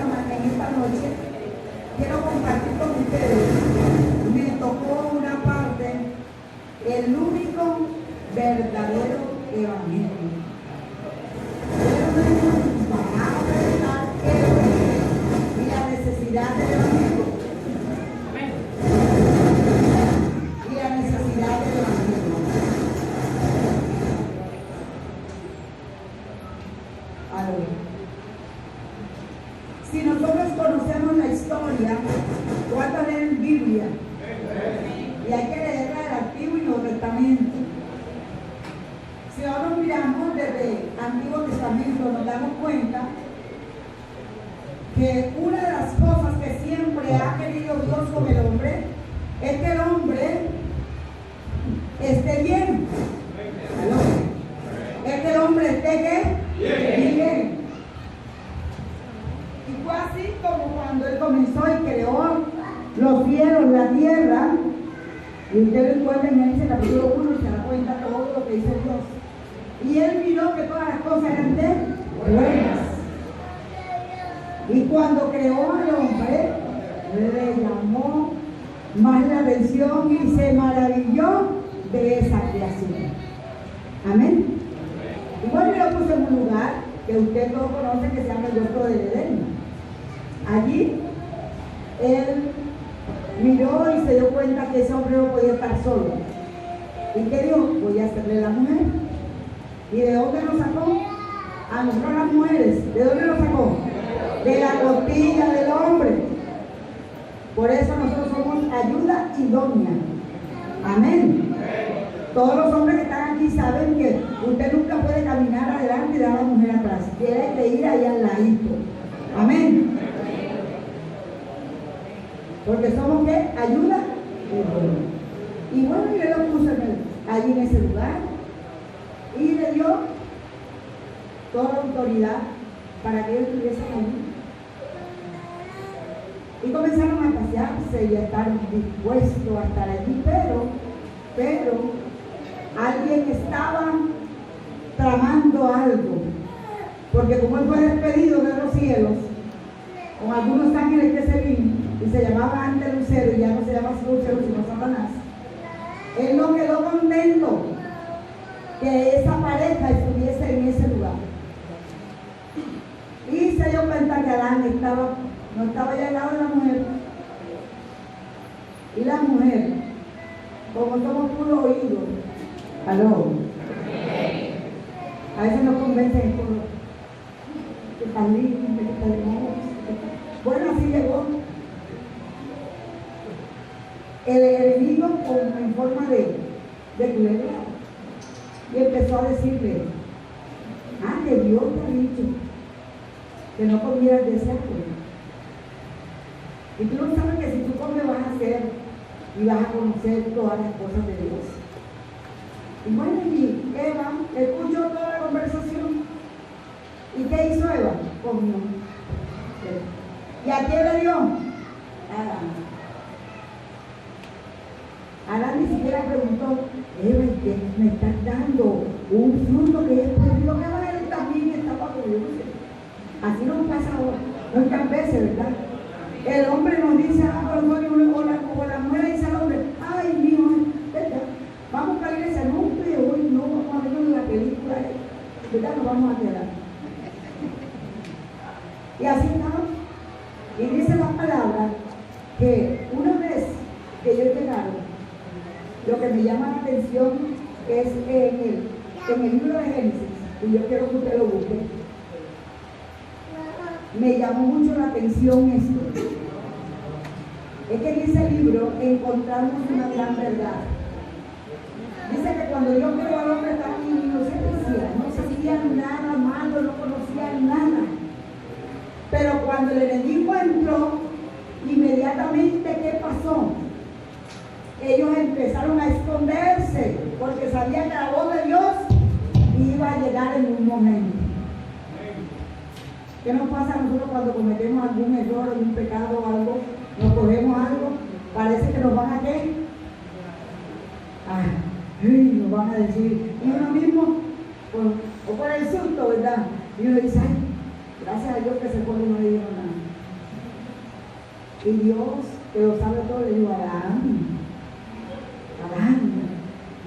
esta noche quiero compartir con ustedes. Me tocó una parte, el único verdadero evangelio. Vamos a presentar el origen y la necesidad del evangelio. Y la necesidad del evangelio. Si nosotros conocemos la historia, ¿cuántos leen Biblia? Y hay que leerla del Antiguo y Nuevo Testamento. Si ahora miramos desde el Antiguo Testamento, nos damos cuenta que una de las cosas que siempre ha querido Dios con el hombre es que el hombre esté bien. Es que el hombre esté ¿qué? Bien. Y fue así como cuando Él comenzó y creó los cielos, la tierra. Y usted lo encuentra en Génesis capítulo 1 y se da cuenta de todo lo que hizo Dios. Y Él miró que todas las cosas eran buenas. Y cuando creó al hombre, le llamó más la atención y se maravilló de esa creación. Amén. Y bueno, yo lo puse en un lugar que usted todos conoce que se llama el huerto del Edén. Allí, Él miró y se dio cuenta que ese hombre no podía estar solo. ¿Y qué dijo? Voy a hacerle la mujer. ¿Y de dónde nos sacó? A nosotros las mujeres. ¿De dónde nos sacó? De la costilla del hombre. Por eso nosotros somos ayuda idónea. Amén. Todos los hombres que están aquí saben que usted nunca puede caminar adelante y dejar a la mujer atrás. Tiene que ir ahí al ladito. Amén. Porque somos ¿qué? Ayuda idónea. Y bueno, yo lo puse allí en ese lugar y le dio toda la autoridad para que ellos estuviesen allí. Y comenzaron a pasearse y a estar dispuestos a estar allí, pero alguien estaba tramando algo, porque como él fue despedido de los cielos, con algunos ángeles que se vino, y se llamaba antes Lucero, y ya no se llama Lucero, sino Satanás, él no quedó contento que esa pareja estuviese en ese lugar. Y se dio cuenta que Adán no estaba ya al lado de la mujer. Y la mujer, como somos puro oído, aló. A veces nos convencen esto, que está lindo, que está hermoso. Bueno, así llegó el enemigo en forma de culebra. Y empezó a decirle, que Dios te ha dicho que no comieras de ese árbol. Y tú no sabes que si tú comes vas a hacer y vas a conocer todas las cosas de Dios. Y bueno, y Eva escuchó toda la conversación. ¿Y qué hizo Eva? Comió. ¿Y a quién le dio? A Adán. Adán ni siquiera preguntó, Eva, ¿qué me estás dando? Un fruto que es prohibido. ¿Qué va a él también estaba comiendo? Así nos pasa ahora, muchas veces, ¿verdad? El hombre nos dice algo, o la mujer dice al hombre, ay, mijo, ¿verdad? Vamos a la iglesia, no, hoy no, vamos a ver la película, ¿verdad? Nos vamos a quedar. Y así estamos. Y dice la palabra que una vez que ellos llegaron, lo que me llama la atención es en el libro de Génesis, y yo quiero que usted lo busque. Me llamó mucho la atención esto. Es que en ese libro encontramos una gran verdad. Dice que cuando Dios creó al hombre tan inocencia, no sabía nada malo, no conocía nada. Pero cuando el enemigo entró, inmediatamente, ¿qué pasó? Ellos empezaron a esconderse, porque sabían que la voz de Dios iba a llegar en un momento. ¿Qué nos pasa a nosotros cuando cometemos algún error, algún pecado o algo? Nos cogemos algo, parece que nos van a ¿qué? Nos van a decir, y uno mismo, o por el susto, ¿verdad? Y uno dice, ay, gracias a Dios que ese pueblo no le dijo nada. Y Dios, que lo sabe todo, le dijo: Adán.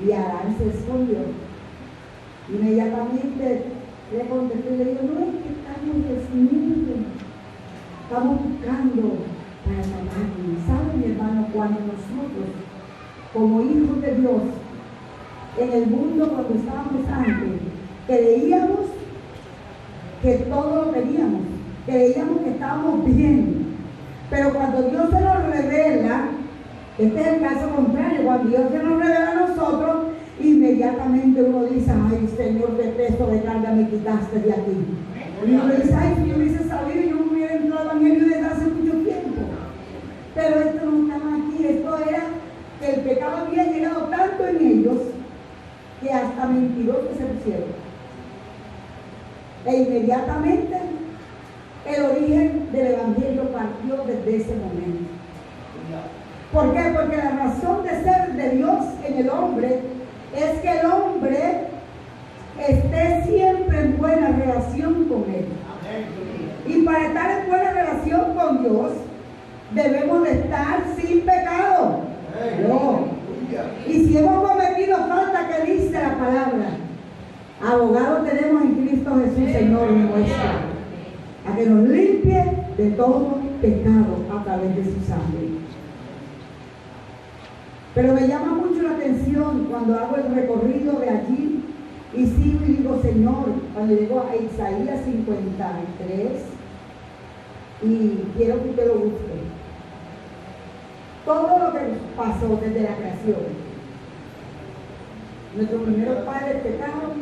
Y Adán se escondió. Inmediatamente le contesté y le digo: no es que estamos desnudos, estamos buscando para salvarnos. ¿Saben, mi hermano, cuando nosotros, como hijos de Dios, en el mundo cuando estábamos antes, creíamos que todo lo teníamos, creíamos que estábamos bien, pero cuando Dios se nos revela, este es el caso contrario, cuando Dios se nos revela a nosotros, inmediatamente uno dice: ay, Señor, qué peso de carga me quitaste de aquí. Y uno dice: ay, si yo hubiese sabido, yo no hubiera entrado al Evangelio desde hace mucho tiempo. Pero esto no estaba aquí, esto era que el pecado había llegado tanto en ellos que hasta mentirosos se pusieron. E inmediatamente el origen del Evangelio partió desde ese momento. ¿Por qué? Porque la razón de ser de Dios en el hombre es que el hombre esté siempre en buena relación con Él. Y para estar en buena relación con Dios, debemos de estar sin pecado. No. Y si hemos cometido falta, ¿qué dice la palabra? Abogado tenemos en Cristo Jesús, Señor nuestro, a que nos limpie de todo pecado a través de su sangre. Pero me llama mucho la atención cuando hago el recorrido de allí y sigo y digo: Señor, cuando llego a Isaías 53, y quiero que usted lo busque, todo lo que pasó desde la creación. Nuestros primeros padres pecaron,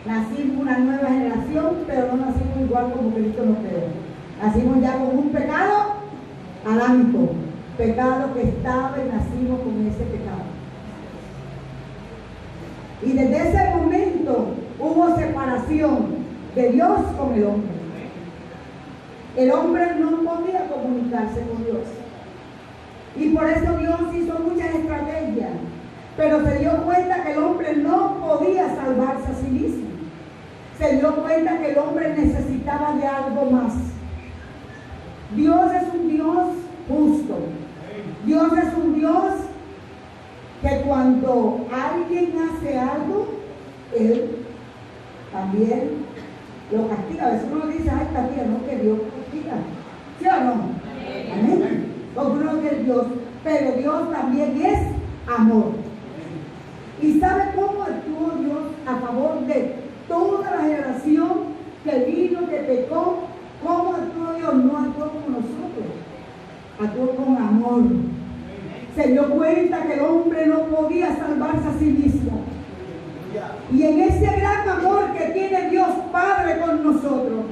nacimos una nueva generación, pero no nacimos igual como Cristo nos creó. Nacimos ya con un pecado adámico, pecado que estaba, y nacimos con ese pecado. Y desde ese momento hubo separación de Dios con el hombre. El hombre no podía comunicarse con Dios. Y por eso Dios hizo muchas estrategias. Pero se dio cuenta que el hombre no podía salvarse a sí mismo. Se dio cuenta que el hombre necesitaba de algo más. Dios es un Dios justo. Dios es un Dios que cuando alguien hace algo, Él también lo castiga. A veces uno dice: ay, castiga, no, que Dios castiga. ¿Sí o no? Amén. Porque uno que es Dios, pero Dios también es amor. ¿Y sabe cómo actuó Dios a favor de toda la generación que vino, que pecó? ¿Cómo actuó Dios? No actuó como nosotros, actuó con amor. Se dio cuenta que el hombre no podía salvarse a sí mismo. Y en ese gran amor que tiene Dios Padre con nosotros,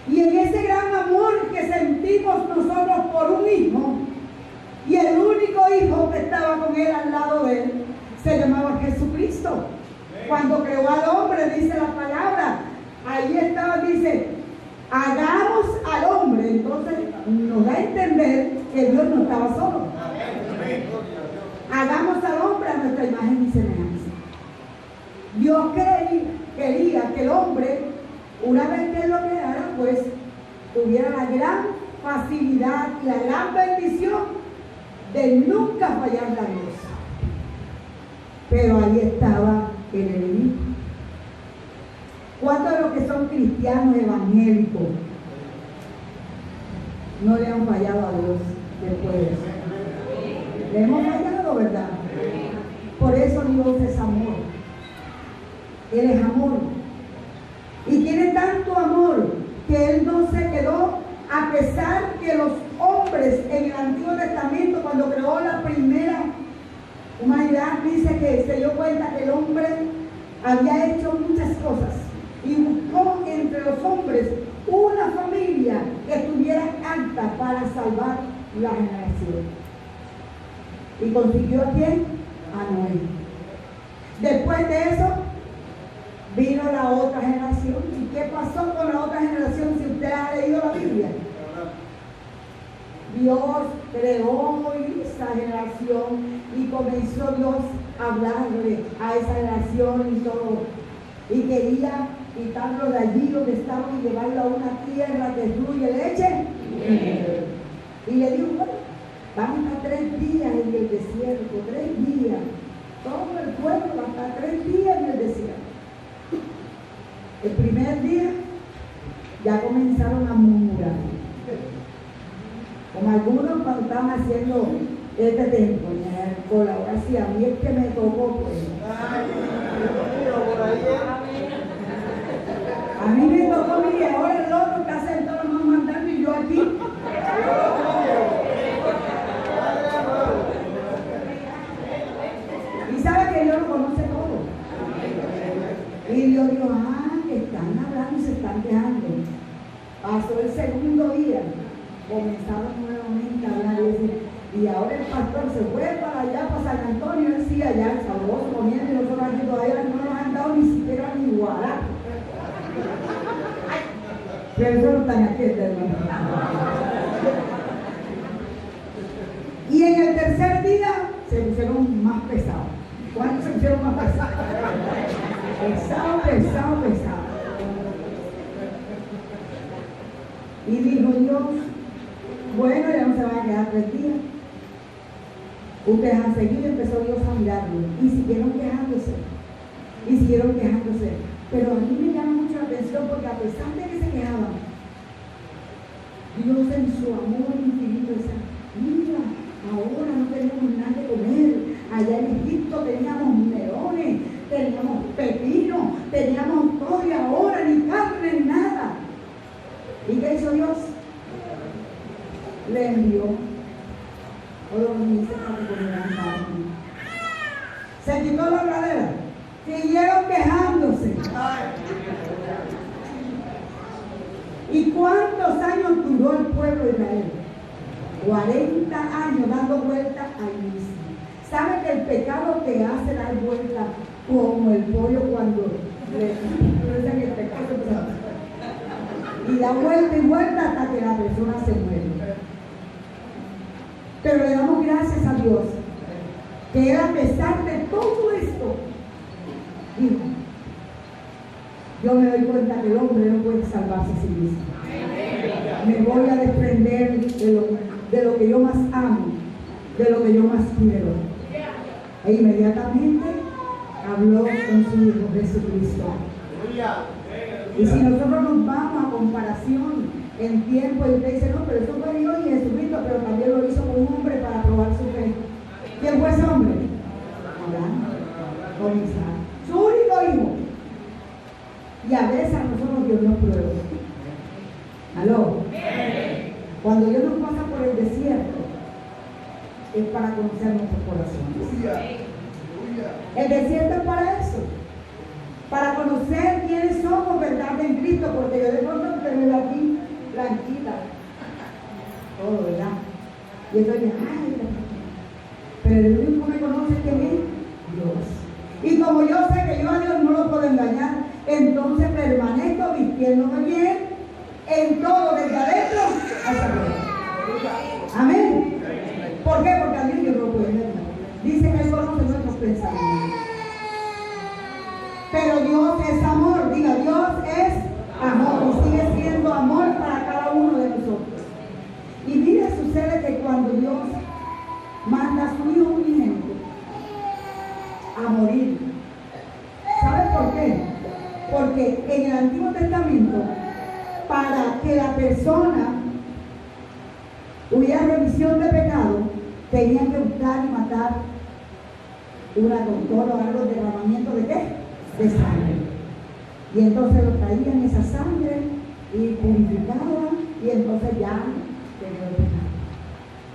y en ese gran amor que sentimos nosotros por un hijo, y el único hijo que estaba con él, al lado de él, se llamaba Jesucristo. Cuando creó al hombre, dice la palabra, ahí estaba, dice: hagamos al hombre. Entonces nos da a entender que Dios no estaba solo. Hagamos al hombre a nuestra imagen y semejanza. Dios quería que el hombre, una vez que él lo creara, pues tuviera la gran facilidad y la gran bendición de nunca fallar la Dios. Pero ahí estaba el enemigo. ¿Cuántos de los que son cristianos evangélicos no le han fallado a Dios después de eso? Le hemos fallado, ¿verdad? Por eso Dios es amor. Él es amor. Y tiene tanto amor que Él no se quedó, a pesar que los hombres en el Antiguo Testamento, cuando creó la primera humanidad, dice que se dio cuenta que el hombre había hecho muchas cosas y buscó entre los hombres una familia que estuviera apta para salvar la generación. ¿Y consiguió a quién? A Noé. Después de eso vino la otra generación. ¿Y qué pasó con la otra generación si usted ha leído la Biblia? Dios creó esa generación y comenzó Dios a hablarle a esa generación y todo. Y quería quitarlo de allí donde estaban y llevarlo a una tierra que fluye leche. Y le dijo, bueno, vamos a estar 3 días en el desierto, 3 días. Todo el pueblo va a estar 3 días en el desierto. El primer día ya comenzaron a murmurar. Como algunos cuando estaban haciendo este templo, ahora sí, a mí es que me tocó, pues. A mí me tocó, mire, ahora el otro está sentado más mandando y yo aquí. Y sabe que Dios lo conoce todo. Y Dios dijo, que están hablando y se están quejando. Pasó el segundo día, comenzaron nuevamente a hablar y decir, y ahora el pastor se fue para allá, para San Antonio, él sí, allá, sabroso, comiendo, y nosotros aquí todavía no nos han dado ni siquiera ni guará. Pero eso no están aquí, hermano. Y en el tercer día se pusieron más pesados. ¿Cuántos se pusieron más pesados? Pesado. Y dijo Dios, bueno, ya no se van a quedar 3 días. Ustedes han seguido, empezó Dios a mirarlo. Y siguieron quejándose. Pero a mí me llama mucho la atención porque a pesar de que se quejaban, Dios en su amor infinito decía, mira, ahora no tenemos nada que comer. Allá en Egipto teníamos melones, teníamos pepino, teníamos todo y ahora ni carne ni nada. ¿Y qué hizo Dios? Le envió codornices para que comieran carne. Se quitó la pradera. Siguieron quejándose. ¿Y cuántos años duró el pueblo de Israel? 40 años dando vueltas ahí mismo. ¿Sabe que el pecado te hace dar vueltas como el pollo cuando le que el pecado y da vuelta y vuelta hasta que la persona se muere? Pero le damos gracias a Dios que él, a pesar de todo esto, dijo, yo me doy cuenta que el hombre no puede salvarse a sí mismo. Me voy a desprender de lo que yo más amo, de lo que yo más quiero. E inmediatamente habló con su Hijo Jesucristo. Y si nosotros nos vamos a comparación en tiempo, y usted dice, no, pero eso fue Dios y Jesucristo, pero también lo hizo con un hombre para probar su fe. ¿Quién fue ese hombre? Abraham, con Isaac, su único hijo. Y a veces a nosotros Dios nos prueba. ¿Aló? Cuando Dios nos pasa por el desierto, es para conocer nuestros corazones. El desierto es para eso. Para conocer quiénes somos, verdad, en Cristo, porque yo de pronto usted me ve aquí tranquila. Todo, ¿verdad? Y entonces, pero el único que me conoce es quién es Dios. Y como yo sé que yo a Dios no lo puedo engañar, entonces permanezco vistiéndome bien en todo, desde adentro hasta afuera. Amén. ¿Por qué? Porque a Dios yo no lo puedo engañar. Dice que Él conoce nuestros pensamientos. Pero Dios es amor. Diga, Dios es amor. Y sigue siendo amor para cada uno de nosotros. Y mira, sucede que cuando Dios manda a su Hijo unigénito a morir, ¿sabe por qué? Porque en el Antiguo Testamento, para que la persona hubiera remisión de pecado, tenían que buscar y matar una doctora o algo de derramamiento de ¿qué? De sangre. Y entonces lo traían esa sangre y purificaban, y entonces ya tenía el pecado.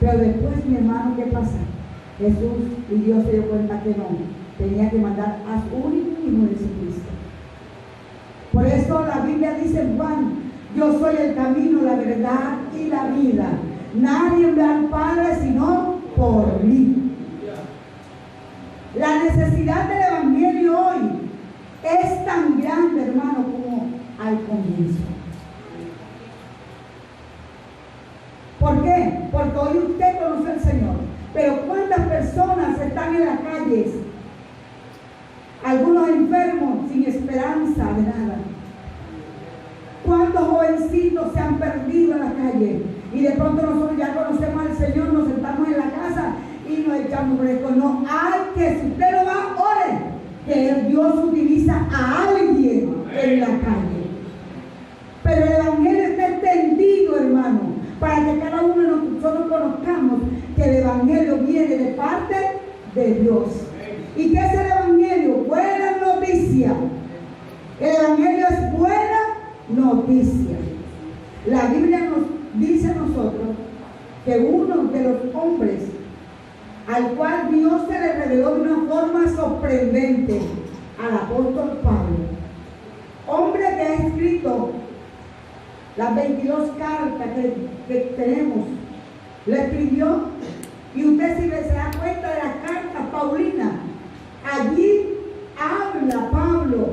Pero después, mi hermano, ¿qué pasa? Jesús y Dios se dio cuenta que no, tenía que mandar a su único Hijo Jesucristo. Por eso la Biblia dice en Juan, yo soy el camino, la verdad y la vida. Nadie ve al Padre sino por mí. La necesidad del Evangelio hoy es tan grande, hermano, como al comienzo. ¿Por qué? Porque hoy usted conoce al Señor. Pero ¿cuántas personas están en las calles? Algunos enfermos sin esperanza de nada. ¿Cuántos jovencitos se han perdido en la calle? y de pronto nosotros ya conocemos al Señor, nos sentamos en la casa y nos echamos fresco. No, hay que, si usted lo va, ore, que Dios utiliza a alguien en la calle. Pero el Evangelio está extendido, hermano, para que cada uno de nosotros conozcamos que el Evangelio viene de parte de Dios. ¿Y qué es el Evangelio? Buena noticia. El Evangelio es buena noticia. La Biblia nos dice a nosotros que uno de los hombres al cual Dios se le reveló de una forma sorprendente al apóstol Pablo, hombre que ha escrito las 22 cartas que tenemos, le escribió, y usted si se da cuenta de las cartas paulinas, allí habla Pablo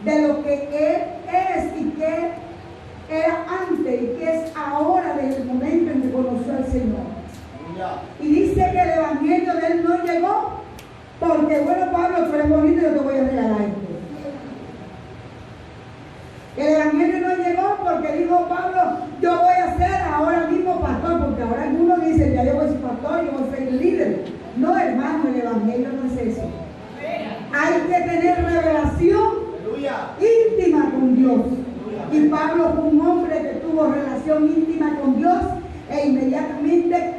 de lo que él es y que era antes y que es ahora, desde el momento en que conoció al Señor. Y dice que el Evangelio de él no llegó porque, bueno, Pablo, tú eres bonito y yo te voy a regalar esto. El Evangelio no llegó porque dijo Pablo, yo voy a ser ahora mismo pastor, porque ahora algunos dicen, ya yo voy a ser pastor, yo voy a ser líder. No, hermano, el Evangelio no es eso. Hay que tener revelación íntima con Dios. Y Pablo fue un hombre que tuvo relación íntima con Dios e inmediatamente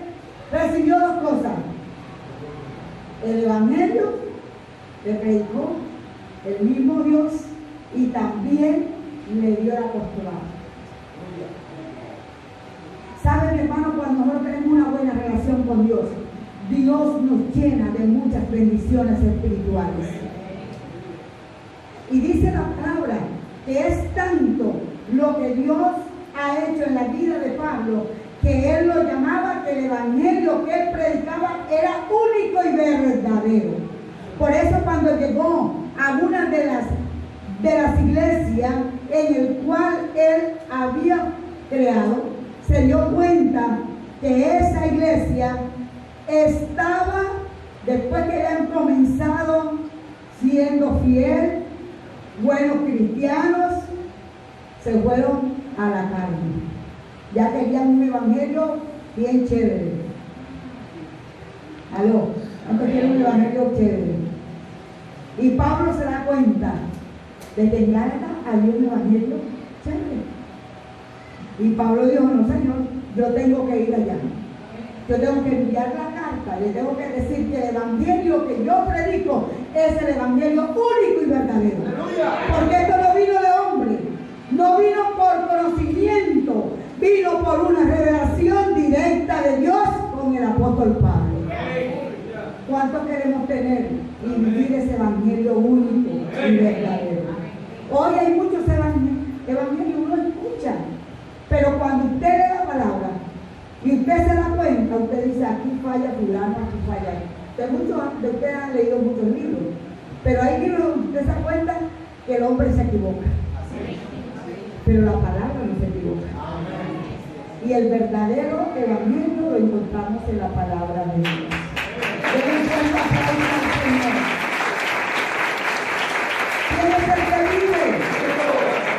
recibió dos cosas: el Evangelio le predicó el mismo Dios y también le dio el apostolado. ¿Sabe, mi hermano? Cuando nosotros tenemos una buena relación con Dios, Dios nos llena de muchas bendiciones espirituales. Y dice la palabra que es tanto lo que Dios ha hecho en la vida de Pablo, que él lo llamaba que el evangelio que él predicaba era único y verdadero. Por eso cuando llegó a una de las iglesias en el cual él había creado, se dio cuenta que esa iglesia estaba, después que habían comenzado siendo fiel, buenos cristianos, se fueron a la carne. Ya querían un evangelio bien chévere. ¿Aló? ¿Cuántos quieren un evangelio chévere? Y Pablo se da cuenta de que ya había un evangelio chévere. Y Pablo dijo, no, Señor, yo tengo que ir allá. Yo tengo que enviar la carta, le tengo que decir que el evangelio que yo predico es el evangelio único y verdadero. Porque esto no vino de hombre, no vino por conocimiento, vino por una revelación directa de Dios con el apóstol Pablo. ¿Cuánto queremos tener y vivir ese evangelio único y verdadero? Hoy hay muchos evangelios, uno escucha, pero cuando usted lee la palabra y usted se da cuenta, usted dice, aquí falla fulano, aquí falla ahí. Muchos de ustedes han leído muchos libros, pero hay libros donde usted se da cuenta que el hombre se equivoca, pero la palabra no se equivoca. Y el verdadero evangelio lo encontramos en la palabra de Dios. Denle cuenta al Señor. ¿Quién es el que vive?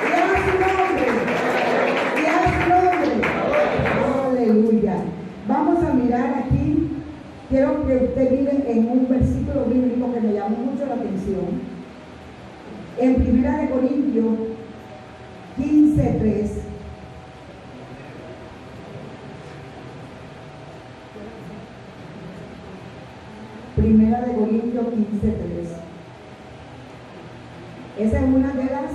Y a su nombre. Y a su nombre. Aleluya. Vamos a mirar aquí. Quiero que usted mire en un versículo bíblico que me llamó mucho la atención. En 1 Corintios 15:3. Primera de Corintios 15:3. Esa es una de las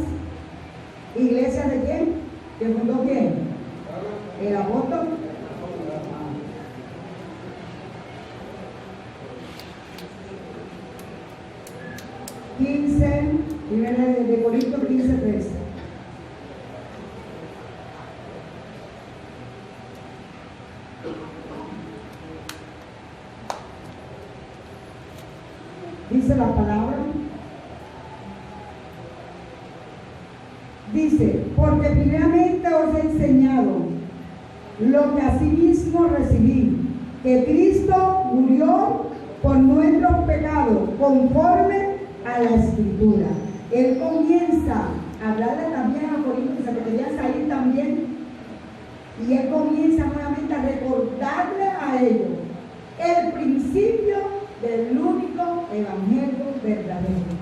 iglesias de quién, que fundó quién, el apóstol. Primera de Corintios 15:3. Dice la palabra, dice, porque primeramente os he enseñado lo que asimismo recibí, que Cristo murió por nuestros pecados conforme a la Escritura. Él comienza a hablarle también a Corintios que querían salir también, y él comienza nuevamente a por darle a ellos el principio del único evangelio verdadero.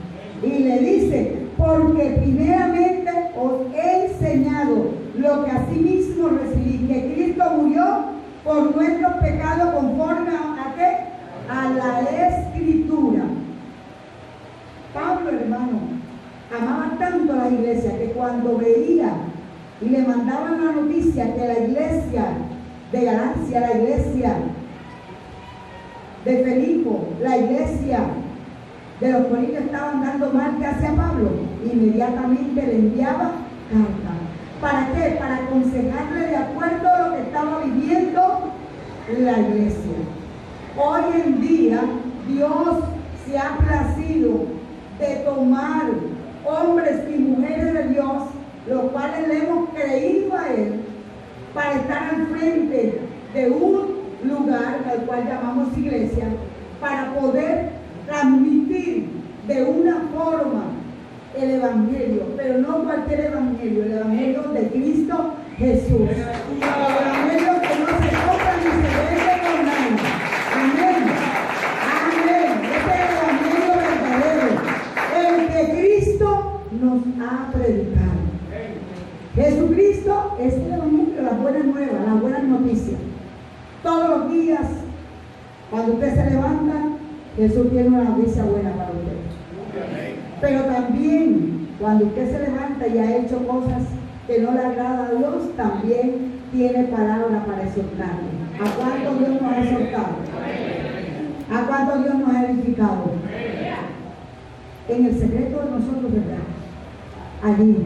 Y le dice, porque primeramente os he enseñado lo que asimismo recibí, que Cristo murió por nuestros pecados conforme a ¿qué? A la Escritura. Pablo, hermano, amaba tanto a la iglesia que cuando veía y le mandaban la noticia que la iglesia de Galacia, la iglesia de Filipo, la iglesia de los Corintios estaban dando marcha hacia Pablo, inmediatamente le enviaba carta. ¿Para qué? Para aconsejarle de acuerdo a lo que estaba viviendo la iglesia. Hoy en día Dios se ha placido de tomar hombres y mujeres de Dios, los cuales le hemos creído a Él, para estar al frente de un lugar al cual llamamos iglesia, para poder transmitir de una forma el evangelio, pero no cualquier evangelio, el evangelio de Cristo Jesús, el evangelio que no se compra ni se vende con nada. Amén, amén. Este es el evangelio verdadero, el que Cristo nos ha predicado. Jesucristo es el evangelio, la buena nueva, la buena noticia. Todos los días, cuando usted se levanta, Jesús tiene una noticia buena para usted. Pero también, cuando usted se levanta y ha hecho cosas que no le agrada a Dios, también tiene palabra para exhortarle. ¿A cuánto Dios nos ha exhortado? ¿A cuánto Dios nos ha edificado? En el secreto de nosotros, ¿verdad? Allí.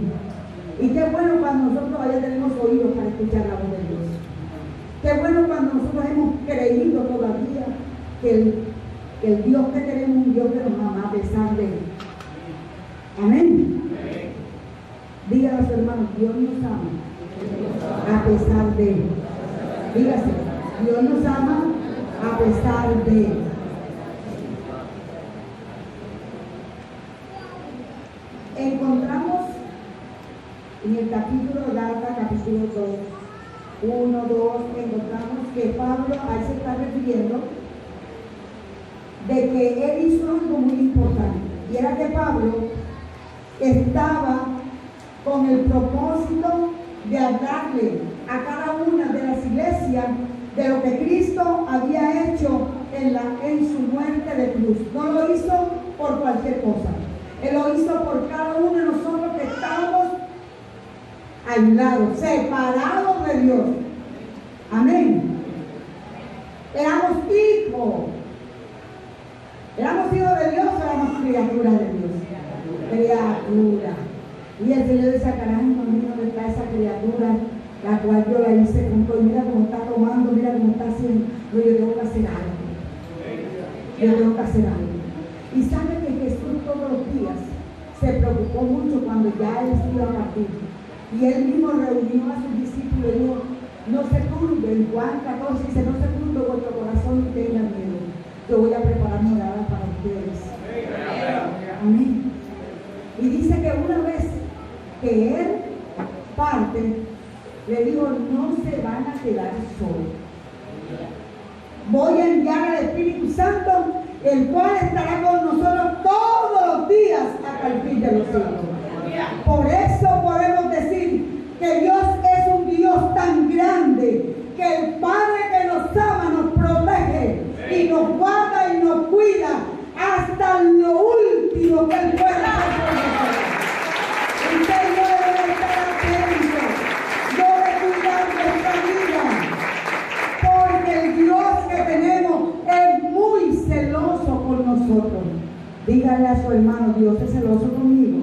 Y qué bueno cuando nosotros allá tenemos oídos para escuchar la voz de Dios. Qué bueno cuando nosotros hemos creído todavía que el Dios que tenemos es un Dios que nos ama a pesar de él. Amén. Dígale a su hermano, Dios nos ama a pesar de él. Dígase, Dios nos ama a pesar de él. Encontramos en el capítulo de Gálatas, capítulo 2, 1, 2, encontramos que Pablo a él se está refiriendo de que él hizo algo muy importante, y era que Pablo estaba con el propósito de hablarle a cada una de las iglesias de lo que Cristo había hecho en su muerte de cruz. No lo hizo por cualquier cosa, él lo hizo por cada uno de nosotros que estábamos aislados, separados de Dios. Amén. Éramos hijos. ¿Éramos hijos de Dios o éramos criaturas de Dios? Criatura. Y el Señor dice, caray, ¿dónde está esa criatura? La cual yo la hice con todo. Mira cómo está tomando, mira cómo está haciendo. Pero yo tengo que hacer algo. Yo tengo que hacer algo. Y sabe que Jesús todos los días se preocupó mucho cuando ya él se iba a partir. Y él mismo reunió a sus discípulos y dijo, no se turben. Juan 14 dice, no se turbe vuestro corazón y tengan miedo. Yo voy a preparar morada para ustedes. Amén. Y dice que una vez que él parte, le dijo, no se van a quedar solos. Voy a enviar al Espíritu Santo, el cual estará con nosotros todos los días hasta el fin de los siglos. Por eso podemos decir que Dios es un Dios tan grande, que el Padre que nos ama nos protege y nos guarda y nos cuida hasta lo último que Él pueda hacer por nosotros. Usted y yo debe estar atento, debe cuidar nuestra vida, porque el Dios que tenemos es muy celoso por nosotros. Dígale a su hermano, Dios es celoso conmigo.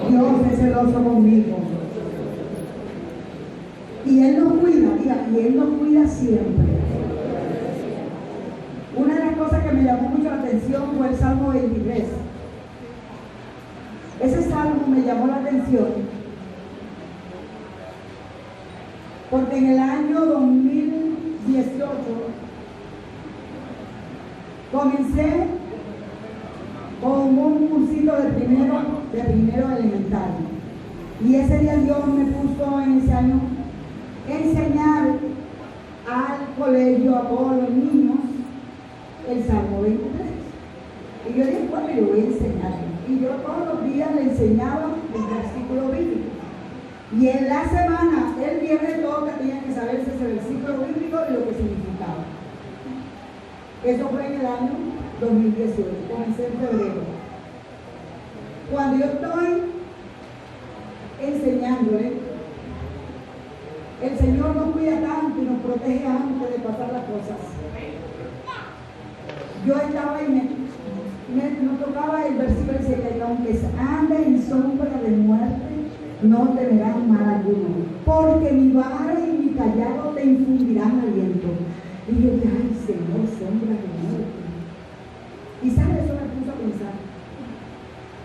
Dios es celoso conmigo. Y Él nos cuida, diga, y Él nos cuida siempre. Una de las cosas que me llamó mucho la atención fue el Salmo 23. Ese salmo me llamó la atención porque en el año 2018 comencé con un cursito de primero elemental. Y ese día Dios me puso en ese año enseñar a a todos los niños el Salmo 23. Y yo dije, bueno, yo voy a enseñar. Y yo todos los días le enseñaba el versículo bíblico. Y en la semana, el viernes todos tenían que saberse ese versículo bíblico y lo que significaba. Eso fue en el año 2018, comencé en febrero. Cuando yo estoy enseñándole, el Señor nos cuida tanto y nos protege antes de pasar las cosas. Yo estaba y nos tocaba el versículo 7, aunque ande en sombra de muerte, no temerán mal alguno, porque mi vara y mi callado te infundirán aliento. Y yo dije, ay Señor, sombra de muerte. Y ¿sabes? Eso me puso a pensar.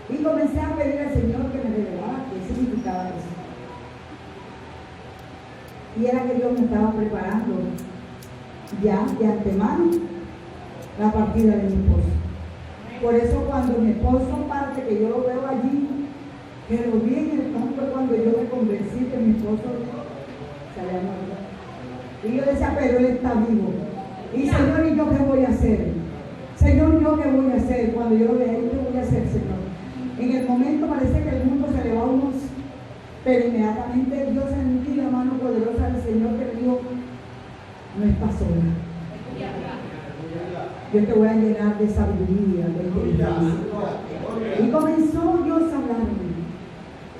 Y comencé a pedir al Señor que me revelara qué significaba eso. Y era que Dios me estaba preparando ya de antemano la partida de mi esposo. Por eso cuando mi esposo parte, que yo lo veo allí, que lo vi en el campo cuando yo me convencí que mi esposo se había muerto. Y yo decía, pero él está vivo. Y Señor, ¿y yo qué voy a hacer? Señor, ¿yo qué voy a hacer? Cuando yo lo vea, ¿qué voy a hacer, Señor? En el momento parece que el mundo se le va a unos, pero inmediatamente Dios sentí la mano poderosa del Señor que me dijo, no estás sola. Yo te voy a llenar de sabiduría, de inteligencia. Y comenzó Dios a hablarme.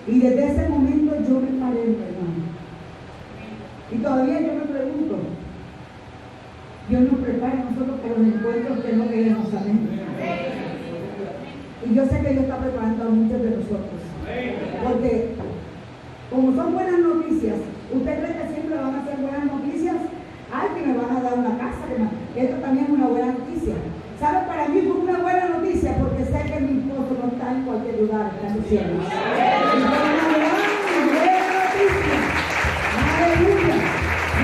Y desde ese momento yo me paré, hermano. Y todavía yo me pregunto, Dios nos prepara a nosotros para los encuentros que no queremos, amén. Y yo sé que Dios está preparando a muchos de nosotros. Porque como son buenas noticias, ¿usted cree que siempre van a ser buenas noticias? Ay, que me van a dar una casa, esto también es una buena noticia. ¿Sabe? Para mí fue una buena noticia porque sé que mi esposo no está en cualquier lugar, está en los cielos. Y fue una buena noticia. Aleluya.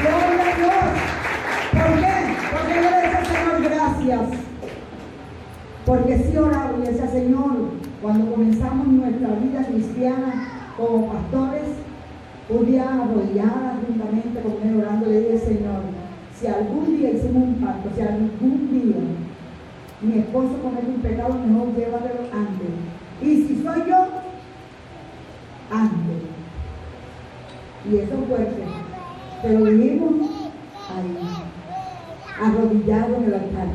Gloria a Dios. ¿Por qué? Porque yo le decía, Señor, gracias. Porque sí oraba y decía, Señor, cuando comenzamos nuestra vida cristiana como pastores, un día arrodillada juntamente con él orando, le dije, Señor, si algún día hicimos un pacto, si algún día mi esposo comete un pecado, mejor llévatelo antes. Y si soy yo, antes. Y eso es fuerte. Pero vivimos ahí, arrodillados en el altar.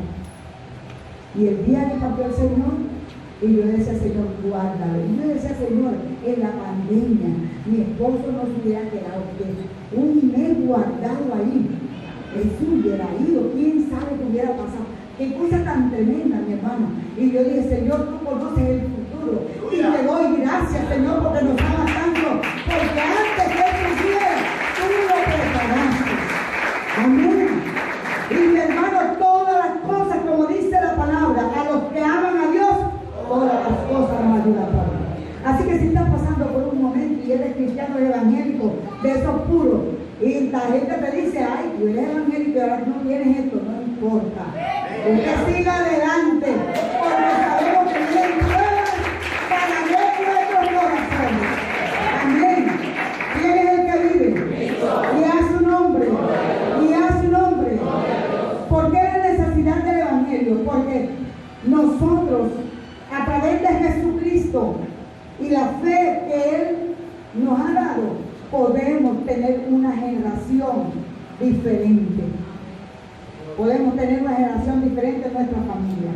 Y el día que cambió el Señor, y yo decía, Señor, guárdalo. Y yo decía, Señor, en la pandemia, mi esposo no se hubiera quedado que un mes guardado ahí. Jesús hubiera ido, quién sabe qué hubiera pasado. Qué cosa tan tremenda, mi hermano. Y yo dije, Señor, tú conoces el futuro. Y te doy gracias, Señor, porque nos amas tanto. Porque antes que Él sucediera, tú lo preparaste. Amén. Y mi hermano, todas las cosas, como dice la palabra, a los que aman a Dios, todas las cosas nos ayudan para mí. Así que si estás pasando por un momento y eres cristiano evangélico, de esos puros, y la gente te dice, ay, tú eres evangélico y ahora no tienes esto, no importa. Usted siga adelante, porque sabemos que vienen pruebas para ver nuestros corazones. Amén. ¿Quién es el que vive? Y a su nombre. Y a su nombre. ¿Por qué la necesidad del evangelio? Porque nosotros, a través de Jesucristo y la fe que Él nos ha dado, podemos tener una generación diferente. Podemos tener una generación diferente en nuestra familia.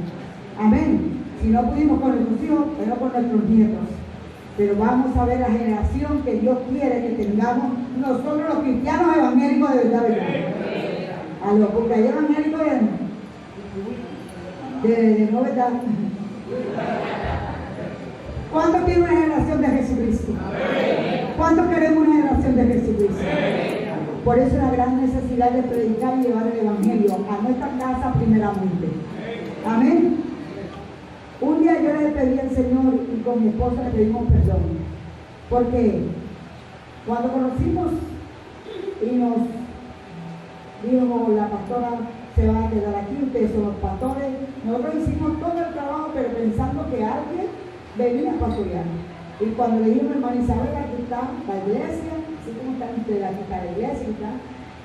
Amén. Si no pudimos con nuestros hijos, pero con nuestros nietos. Pero vamos a ver la generación que Dios quiere que tengamos nosotros los cristianos evangélicos de verdad, ¿verdad? Porque hay evangélicos de no verdad. ¿Cuántos quieren una generación de Jesucristo? ¿Cuántos queremos una generación de Jesucristo? Por eso la gran necesidad de predicar y llevar el evangelio a nuestra casa primeramente. Amén. Un día yo le pedí al Señor y con mi esposa le pedimos perdón. Porque cuando conocimos y nos dijo la pastora, se va a quedar aquí, ustedes son los pastores, nosotros hicimos todo el trabajo pero pensando que alguien venía a pastorear. Y cuando le dijimos, hermano Isabel, aquí está la iglesia, así como están ustedes, aquí está la iglesia,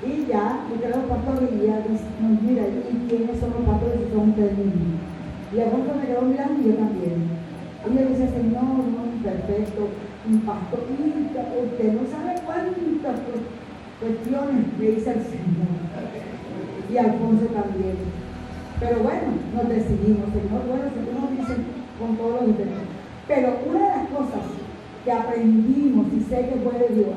Y ya, porque los pastores y ya nos mira, ¿y quiénes son los pastores si son ustedes mismos? Y Alfonso me quedó mirando y yo también. Y yo le decía, Señor, no, perfecto, un pastor, usted no sabe cuántas cuestiones le dice el Señor. Y Alfonso también. Pero bueno, nos decidimos, Señor, bueno, si tú nos dices con todos los demás. Pero una de las cosas que aprendimos, y sé que fue de Dios,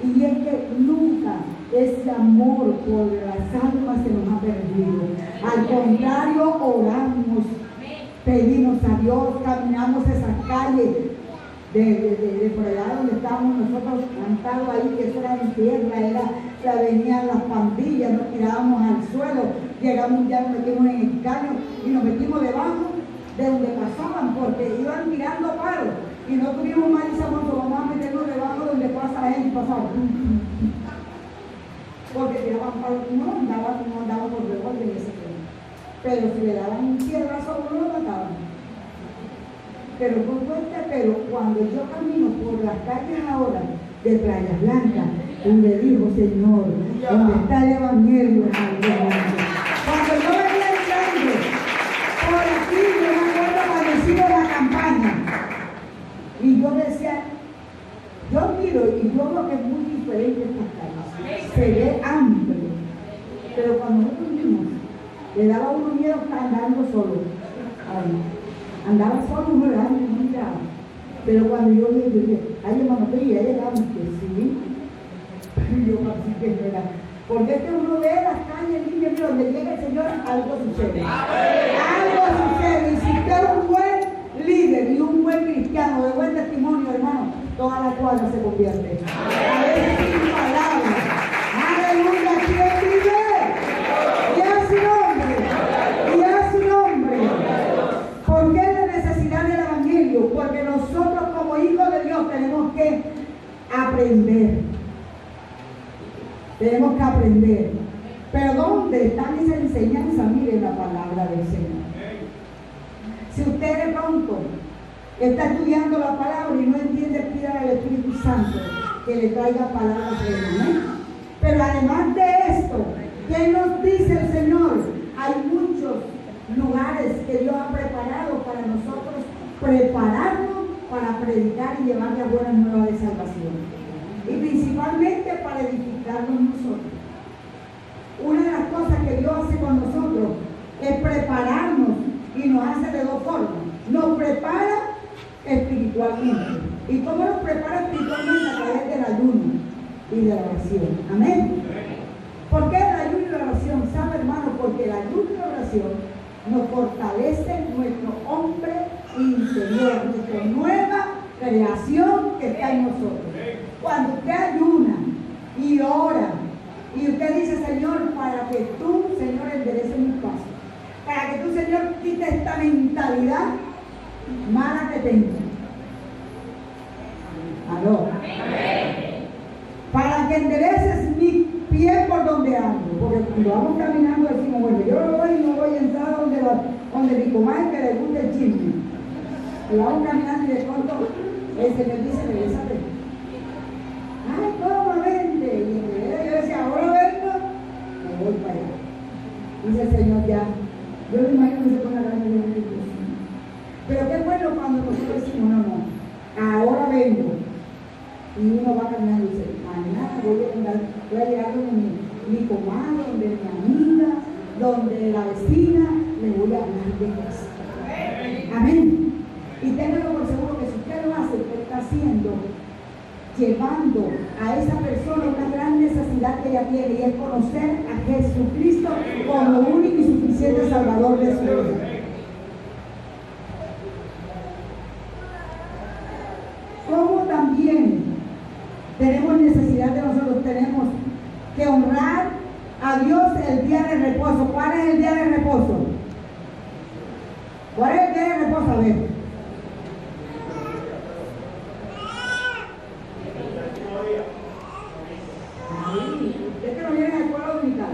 y es que nunca ese amor por las almas se nos ha perdido. Al contrario, oramos, pedimos a Dios, caminamos esas calles de por allá donde estábamos nosotros plantados ahí, que eso era en tierra, venían las pandillas, nos tirábamos al suelo, llegamos un día, nos metimos en el caño y nos metimos debajo de donde pasaban, porque iban tirando palos y no tuvimos más y vamos a meternos debajo de donde pasa la gente y pasaba. Porque tiraban palos, no andaban por debajo de ese tiempo. Pero si le daban un piedrazo a uno, lo mataban. Pero por suerte, pero cuando yo camino por las calles ahora de Playa Blanca, donde dijo, Señor, donde está el Evangelio, cuando yo venía entrando por aquí, yo me acuerdo cuando hicimos la campaña, y yo decía, yo miro y yo veo que es muy diferente estas calles, se ve amplio, pero cuando nosotros vimos, le daba uno miedo andando solo. Andaba solo, no miraba. Pero cuando yo dije, ay hermano, pero ya llegamos, que sí. Y yo así que no era. Porque es que uno ve las calles limpias, mira, donde llega el Señor, algo sucede. Algo sucede. Y si usted es un buen líder y un buen cristiano, de buen testimonio, hermano, toda la cuadra se convierte. A veces sin palabras. Aleluya, ¿quién vive? Y a su nombre. Y a su nombre. ¿Por qué la necesidad del Evangelio? Porque nosotros como hijos de Dios tenemos que aprender. Tenemos que aprender. Pero ¿dónde está esa enseñanza? Miren la palabra del Señor. Si usted de pronto está estudiando la palabra y no entiende, pida al Espíritu Santo que le traiga palabras de él. Pero además de esto, ¿qué nos dice el Señor? Hay muchos lugares que Dios ha preparado para nosotros, prepararnos para predicar y llevar la buena nueva de salvación. Y principalmente para edificarnos nosotros. Una de las cosas que Dios hace con nosotros es prepararnos, y nos hace de dos formas. Nos prepara espiritualmente. ¿Y cómo nos prepara espiritualmente? A través del ayuno y de la oración. Amén. ¿Por qué el ayuno y la oración? ¿Sabe, hermano? Porque el ayuno y la oración nos fortalece nuestro hombre interior, nuestra nueva creación que está en nosotros. Cuando usted ayuna y ora y usted dice, Señor, para que tú, Señor, endereces mis pasos, para que tú, Señor, quites esta mentalidad mala que tengo. ¿Aló? Para que endereces mi pie por donde ando, porque cuando vamos caminando decimos, bueno, yo no voy a entrar donde mi comadre que le gusta el chisme. Y vamos caminando y de pronto el Señor dice, regrésate. Ay, ¿cómo vente? Y yo decía, ahora vengo, me voy para allá. Dice el Señor, ya. Yo me imagino que se pone la gran de Dios. Pero qué bueno cuando nosotros decimos, no, ahora vengo. Y uno va caminando y dice, mañana voy a llegar donde mi comadre, donde mi amiga, donde la vecina, le voy a hablar de Cristo. Amén. Y ténganlo por seguro que si usted lo hace, usted está haciendo, llevando a esa persona una gran necesidad que ella tiene, y es conocer a Jesucristo como único y suficiente Salvador de su vida. Como también tenemos necesidad de nosotros, tenemos que honrar a Dios el día de reposo. ¿Cuál es el día de reposo? ¿Cuál es el día de reposo? A ver. Usted que no viene a la escuela dominical.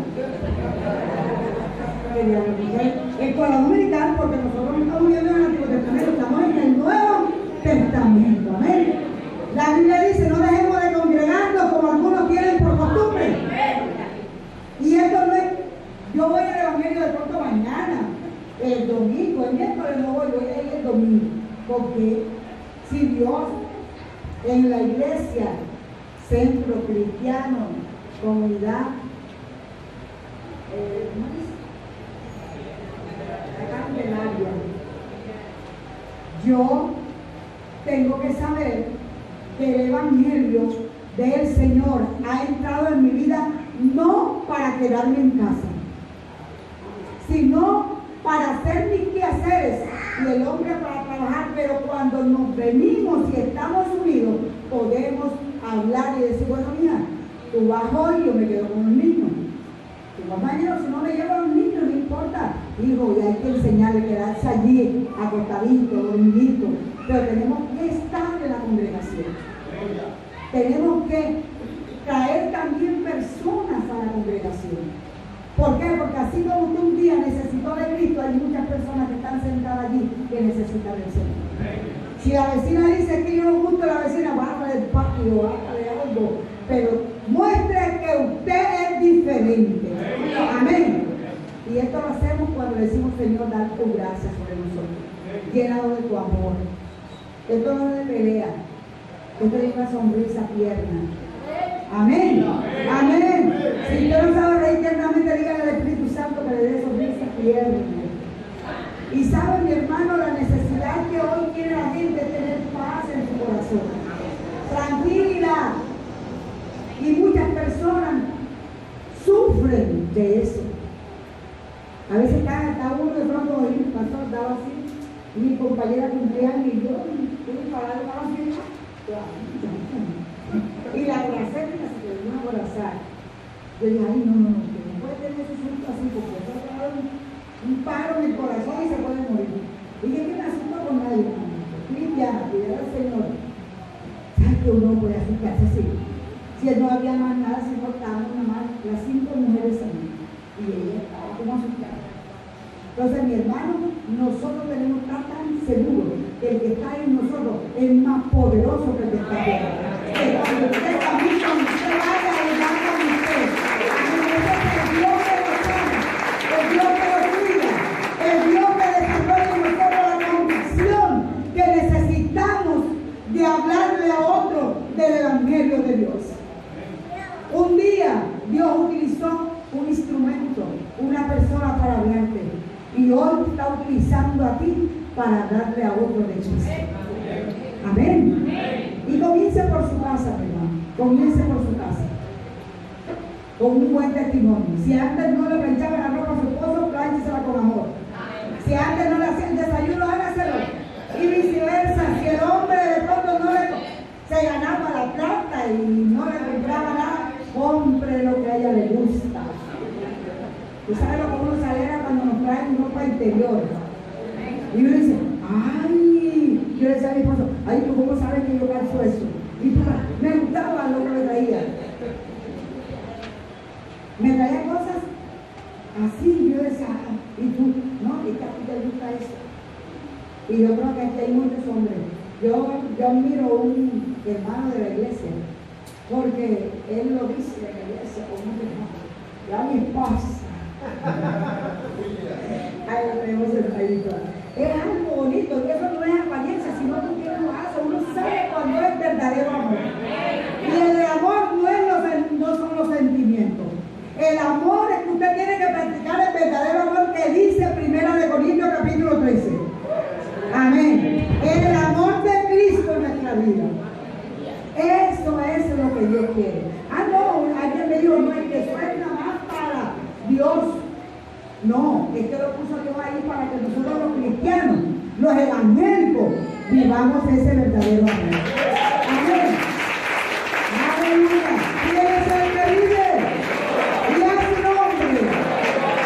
Escuela dominical, porque nosotros no estamos viendo en el Antiguo Testamento, estamos en el Nuevo Testamento. Amén. La Biblia dice, no dejemos de congregarnos como algunos tienen por costumbre. miércoles no voy a ir el domingo. Porque si Dios en la iglesia, centro cristiano, comunidad, la Candelaria, yo tengo que saber que el evangelio del Señor ha entrado en mi vida no para quedarme en casa, sino para hacer mis quehaceres y el hombre para trabajar, pero cuando nos venimos y estamos unidos, podemos hablar y decir, bueno, mira, tú vas hoy y yo me quedo con los niños. Tu compañero, si no me llevo a los niños, no importa. Hijo, y hay que enseñarle a quedarse allí, acostadito, dormidito. Pero tenemos que estar en la congregación. Tenemos que traer también personas a la congregación. ¿Por qué? Porque así como usted un día necesitó de Cristo, hay muchas personas que están sentadas allí que necesitan del Señor. Si la vecina dice que yo no gusto la vecina, bájale del patio, bájale algo, pero muestre que usted es diferente. Amén. Y esto lo hacemos cuando le decimos, Señor, dar tu gracia sobre nosotros, llenado de tu amor. Esto no es de pelea, esto es una sonrisa tierna. Amén. Amén. Si usted no sabe reír tiernamente, dígale al Espíritu Santo que le dé sonrisa tierna. Y sabe, mi hermano, la necesidad que hoy tiene la gente es tener paz en su corazón, tranquilidad. Y muchas personas sufren de eso. A veces está uno de pronto, el pastor estaba así, mi compañera cumplía y yo tuve para darle para así. Y la abracé y la se quedó a abrazar. Yo dije, ay, no puede tener ese susto así, porque eso va a dar un paro en el corazón y se puede morir. Y yo que me asusto con nadie, cristiana, pidiera al Señor. ¿Sabes que uno puede asustarse así? Si no había más nada, sino estábamos nada más las 5 mujeres ahí. Y ella estaba como asustada. Entonces, mi hermano, nosotros tenemos que estar tan seguros que el que está en nosotros es más poderoso que el que está afuera. Que cuando usted camina, cuando usted vaya, le va con usted. El Dios que nos ama, el Dios que nos cuida, el Dios que desarrolla en nosotros la convicción que necesitamos de hablarle a otro del evangelio de Dios. Un día Dios utilizó un instrumento, una persona para hablarte, y hoy te está utilizando a ti para darle a otro de Cristo. Amén. Y comience por su casa, hermano. Comience por su casa. Con un buen testimonio. Si antes no le planchaba la ropa a su esposo, plánchesela con amor. Si antes no le hacía el desayuno, hágaselo. Y viceversa. Si el hombre de pronto no se ganaba la plata y no le compraba nada, compre lo que a ella le gusta. ¿Tú sabes lo que uno se alegra cuando nos traen ropa interior? Y uno dice, ay, yo le decía a mi esposo, ay, ¿tú cómo sabes que yo calzo eso? Y me gustaba lo que me traía. Me traía cosas así, yo decía, y tú, no, y que a ti te gusta eso. Y yo creo que aquí hay muchos hombres. Yo admiro a un hermano de la iglesia, porque él lo dice en la iglesia como un hermano. Ya mi esposa. Ay, lo tenemos sentadito. Es algo bonito, que eso no es apariencia, sino tú tienes un lazo, uno sabe cuando es verdadero amor. Y el amor no son los sentimientos. El amor es que usted tiene que practicar el verdadero amor que dice 1 Corintios capítulo 13. Amén. El amor de Cristo en nuestra vida. Eso es lo que Dios quiere. Ah, no, alguien me dijo, no, es que eso es nada más para Dios. No, es que lo puso Dios ahí para que nosotros los cristianos, los evangélicos, vivamos ese verdadero amor. Amén. Aleluya. ¿Quién es el que vive? Y a su nombre.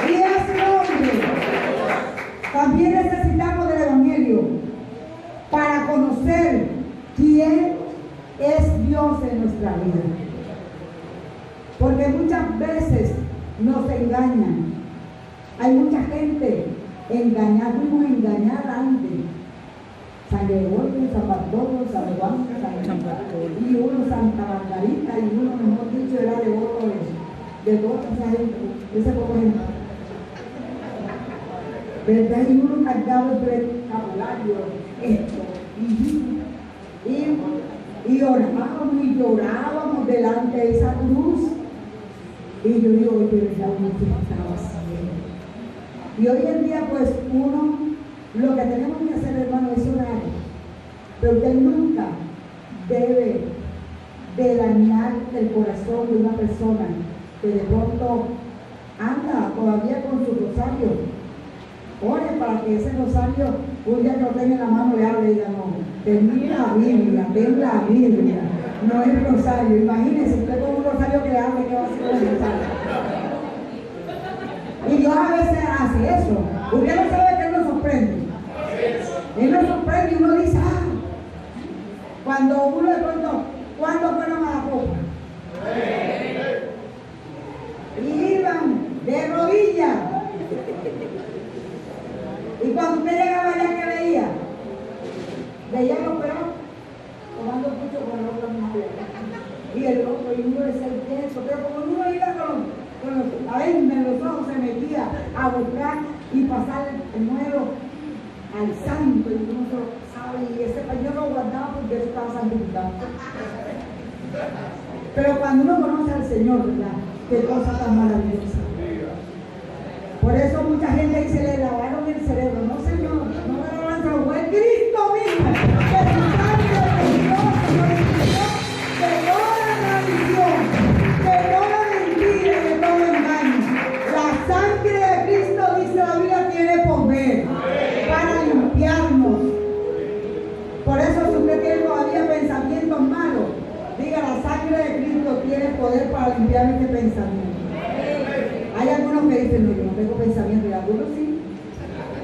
Y a su nombre. También necesitamos del evangelio para conocer quién es Dios en nuestra vida. Porque muchas veces nos engañan. Hay mucha gente engañada, fuimos engañadas antes. San Gregorio, San Bartolo, San Juan, San Bartolo, y uno Santa Margarita, y uno, mejor dicho, era de toda esa gente, ese poco gente. ¿verdad? Y uno cargaba el vocabulario, esto, y orábamos y llorábamos delante de esa cruz. Y yo digo, oye, ¿verdad? Uno que estaba haciendo. Y hoy en día, pues, uno, lo que tenemos que hacer, hermano, es orar. Pero usted nunca debe de dañar el corazón de una persona que de pronto anda todavía con su rosario. Ore para que ese rosario, un día que lo tenga en la mano, le hable y diga, no, ten la Biblia, no el rosario. Imagínense, usted con un rosario que le hable, ¿qué va a hacer con el rosario? Y Dios a veces hace eso. Usted no sabe que Él nos sorprende. Él nos sorprende y uno dice, cuando uno de pronto, ¿cuándo fueron a la copa? Y iban de rodillas. Y cuando usted llegaba allá, ¿qué veía? Veía los pelos tomando mucho con el otro mujer. Y el otro, y uno decía, ¿qué es eso? Pero como uno iba en los ojos, se metía a buscar y pasar el nuevo al santo, y uno se lo sabe, y ese pañuelo lo guardaba porque eso estaba santificado. Pero cuando uno conoce al Señor, ¿verdad? Qué cosa tan maravillosa. Por eso mucha gente dice, le lavaron el cerebro. No, Señor, no me lo lavaron, fue Cristo mismo, que su sangre preciosa purificó de toda maldición, de toda mentira y de todo engaño. La sangre de Cristo, dice la Biblia, tiene poder para limpiarnos. Por eso, si usted tiene todavía pensamientos malos, diga, la sangre de Cristo tiene poder para limpiar este pensamiento. Hay algunos que dicen, no, yo no tengo pensamientos, y algunos sí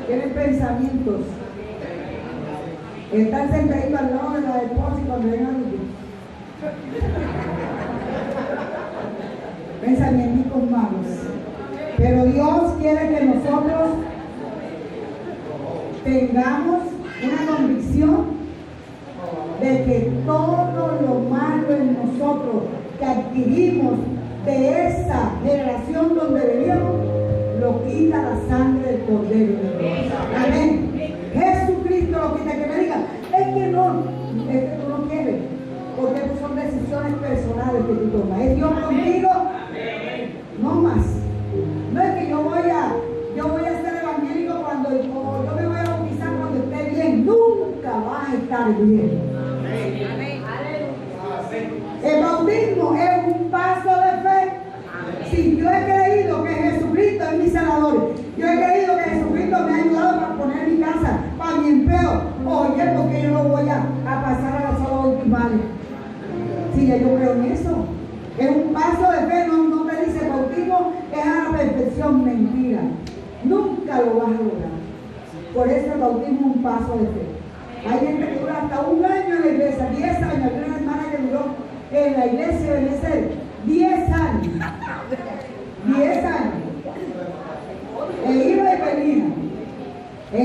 tienen pensamientos. Están sentaditos al lado de la esposa y cuando ven a Dios. Pensamientos malos. Pero Dios quiere que nosotros tengamos una convicción de que todo lo malo en nosotros que adquirimos de esa generación donde veníamos, lo quita la sangre del Cordero de Dios. Amén. Jesucristo lo quita. Que me digan, es que tú no quieres, porque son decisiones personales que tú tomas. ¿Es Dios contigo? No más. No es que yo voy a ser evangélico cuando yo me voy a bautizar cuando esté bien. Nunca vas a estar bien. El bautismo es un paso de fe. Si yo he creído que Jesucristo es mi Salvador, yo he creído que Jesucristo me ha ayudado para poner mi casa, para mi empleo, oye, porque yo no voy a pasar a las aguas bautismales. Si ya yo creo en eso, es un paso de fe. No te dice el bautismo es a la perfección, mentira. Nunca lo vas a lograr. Por eso el bautismo es un paso de fe. Hay gente que dura hasta un año en la iglesia, 10 años. Hay una hermana que duró en la iglesia de Benecer 10 años. 10 años. Iba y venía. Y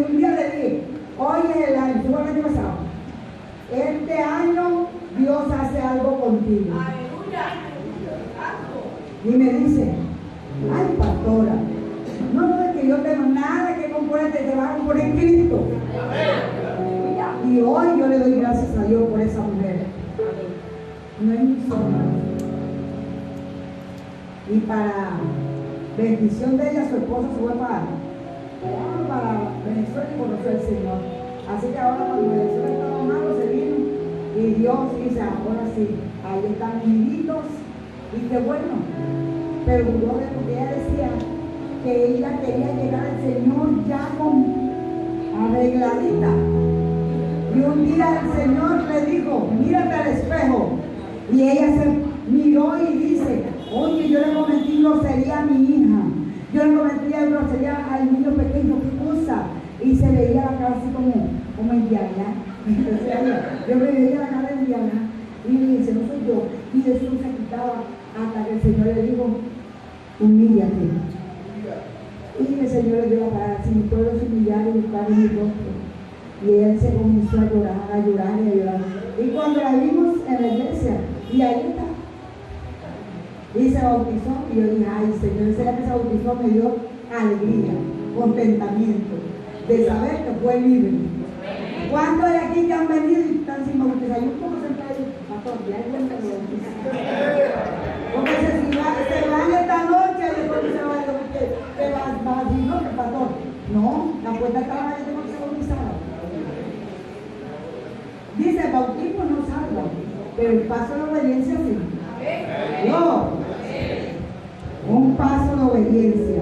un día le dije, hoy es el año, tú el año pasado. Este año Dios hace algo contigo. Y me dice, ay, pastora, no es que yo tengo nada que componerte, te vas a componer Cristo. Y hoy yo le doy gracias a Dios por esa mujer. No es mi sola. Y para bendición de ella, su esposo se fue para Venezuela y conoció al Señor. Así que ahora cuando Venezuela estaba malo, se vino y Dios dice, ahora sí, ahí están uniditos y qué bueno. Pero yo porque ella decía que ella quería llegar al Señor ya con arregladita. Y un día el Señor le dijo, mírate al espejo. Y ella se miró y dice, oye, yo le cometí grosería a mi hija. Yo le cometí grosería al niño pequeño, qué cosa. Y se veía la cara así como enviada. Yo me veía la cara enviada. Y le dice, no soy yo. Y Jesús se quitaba hasta que el Señor le dijo, humíllate. Y el Señor le dio la palabra, si mi pueblo se humillara y buscar mi rostro. Y él se comenzó a llorar. Y cuando la vimos en la iglesia, y ahí está. Y se bautizó, y yo dije, ay Señor, ese que se bautizó me dio alegría. contentamiento de saber que fue libre. ¿Cuántos de aquí que han venido y están sin bautizar? Hay un poco sentados ahí, pastor, ya hay cuenta de bautizar. Porque se van esta noche y después se van a decir que va a decir, no, que pastor. No, la puerta está ahí, tengo que ser bautizada. Dice, el bautismo no salva, pero el paso de obediencia sí. No. Un paso de obediencia.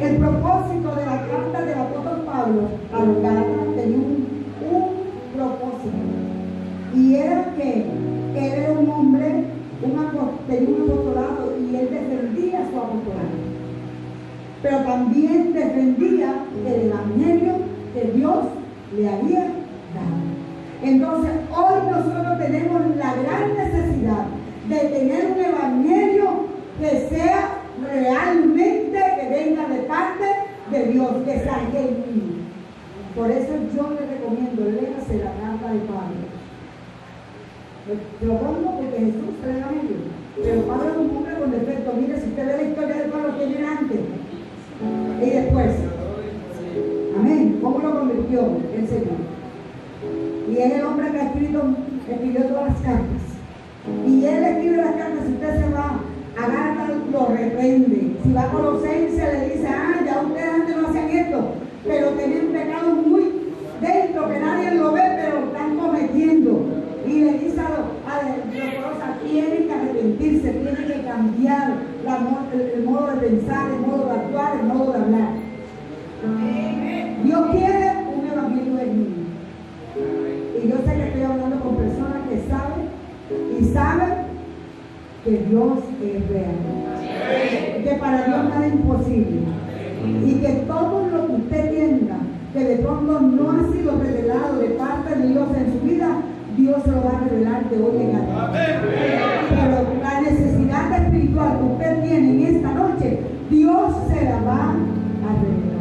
El propósito de la carta del apóstol Pablo a los Gálatas tenía un propósito. Y era que él era un hombre, tenía un apostolado y él defendía su apostolado. Pero también defendía el evangelio que Dios le había dado. Entonces, hoy nosotros tenemos la gran necesidad de tener un evangelio que sea realmente, que venga de parte de Dios, que sea genuino. Por eso yo le recomiendo, léase la carta de Pablo. Lo pongo porque Jesús se le da medio. Pero Pablo es un hombre con defecto. Mire, si usted ve la historia de Pablo, que viene antes y después. Amén. ¿Cómo lo convirtió el Señor? Y es el hombre que escribió todas las cartas. Y él escribe las cartas. Si usted se va a Gálatas, lo reprende. Si va a Colosenses, le dice, ya ustedes antes no hacían esto, pero tenían pecado muy dentro, que nadie lo ve, pero lo están cometiendo. Y le dice a los Colosas, tienen que arrepentirse, tienen que cambiar el modo de pensar, el modo de actuar, el modo de hablar. Dios quiere un evangelio genuino. Y yo sé que estoy hablando con personas que saben que Dios es real. Que para Dios nada es imposible. Y que todo lo que usted tenga, que de pronto no ha sido revelado de parte de Dios en su vida, Dios se lo va a revelar de hoy en adelante. Pero la necesidad espiritual que usted tiene en esta noche, Dios se la va a revelar.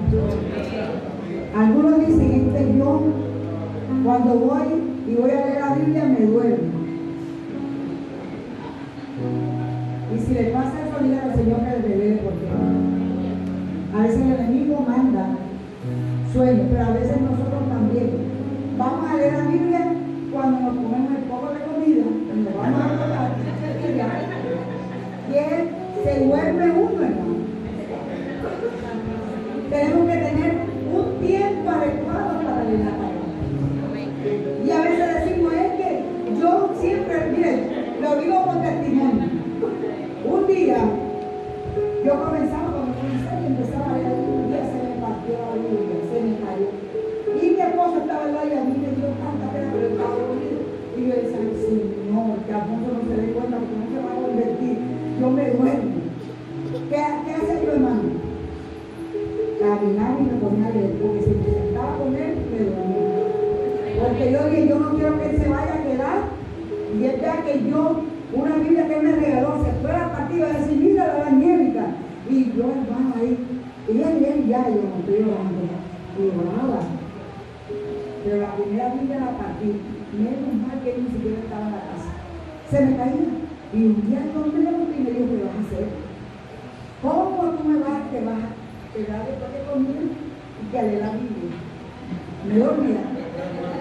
Algunos dicen, yo cuando voy y voy a leer la Biblia me duermo. Y si le pasa eso, diga al Señor que le revele por qué. A veces el enemigo manda sueños, pero a veces nosotros también. Vamos a leer la Biblia cuando nos comemos el poco de comida, cuando vamos a hablar, y se duerme uno, hermano. Tenemos que tener un tiempo adecuado para leer la palabra. Y a veces decimos, es que yo siempre, miren, lo digo por testimonio. Un día, yo comenzaba y empezaba a leer, un día se me partió la Biblia, se me cayó. Y mi esposo estaba al lado y a mí me dio tanta pena, pero estaba dormido. Y yo decía, Señor, que Alfonso no se dé cuenta porque no se va a convertir. Yo me duermo. ¿Qué hace yo, hermano? Caminar y me ponía a leer, porque si me sentaba con él, me dormía. Porque yo dije, yo no quiero que él se vaya a quedar y él vea que yo, una Biblia que él me regaló, se fuera a partir de decir, mira la Angélica. Y yo, hermano, ahí, y él ya, yo no estoy orando. Y oraba. Pero la primera Biblia la partí. Menos mal que él ni siquiera estaba en la casa. Se me caía. Y un día encontré y me dijo, ¿qué vas a hacer? ¿Cómo tú me vas? Te vas a quedar después de comer y que leer la Biblia. Me dormía.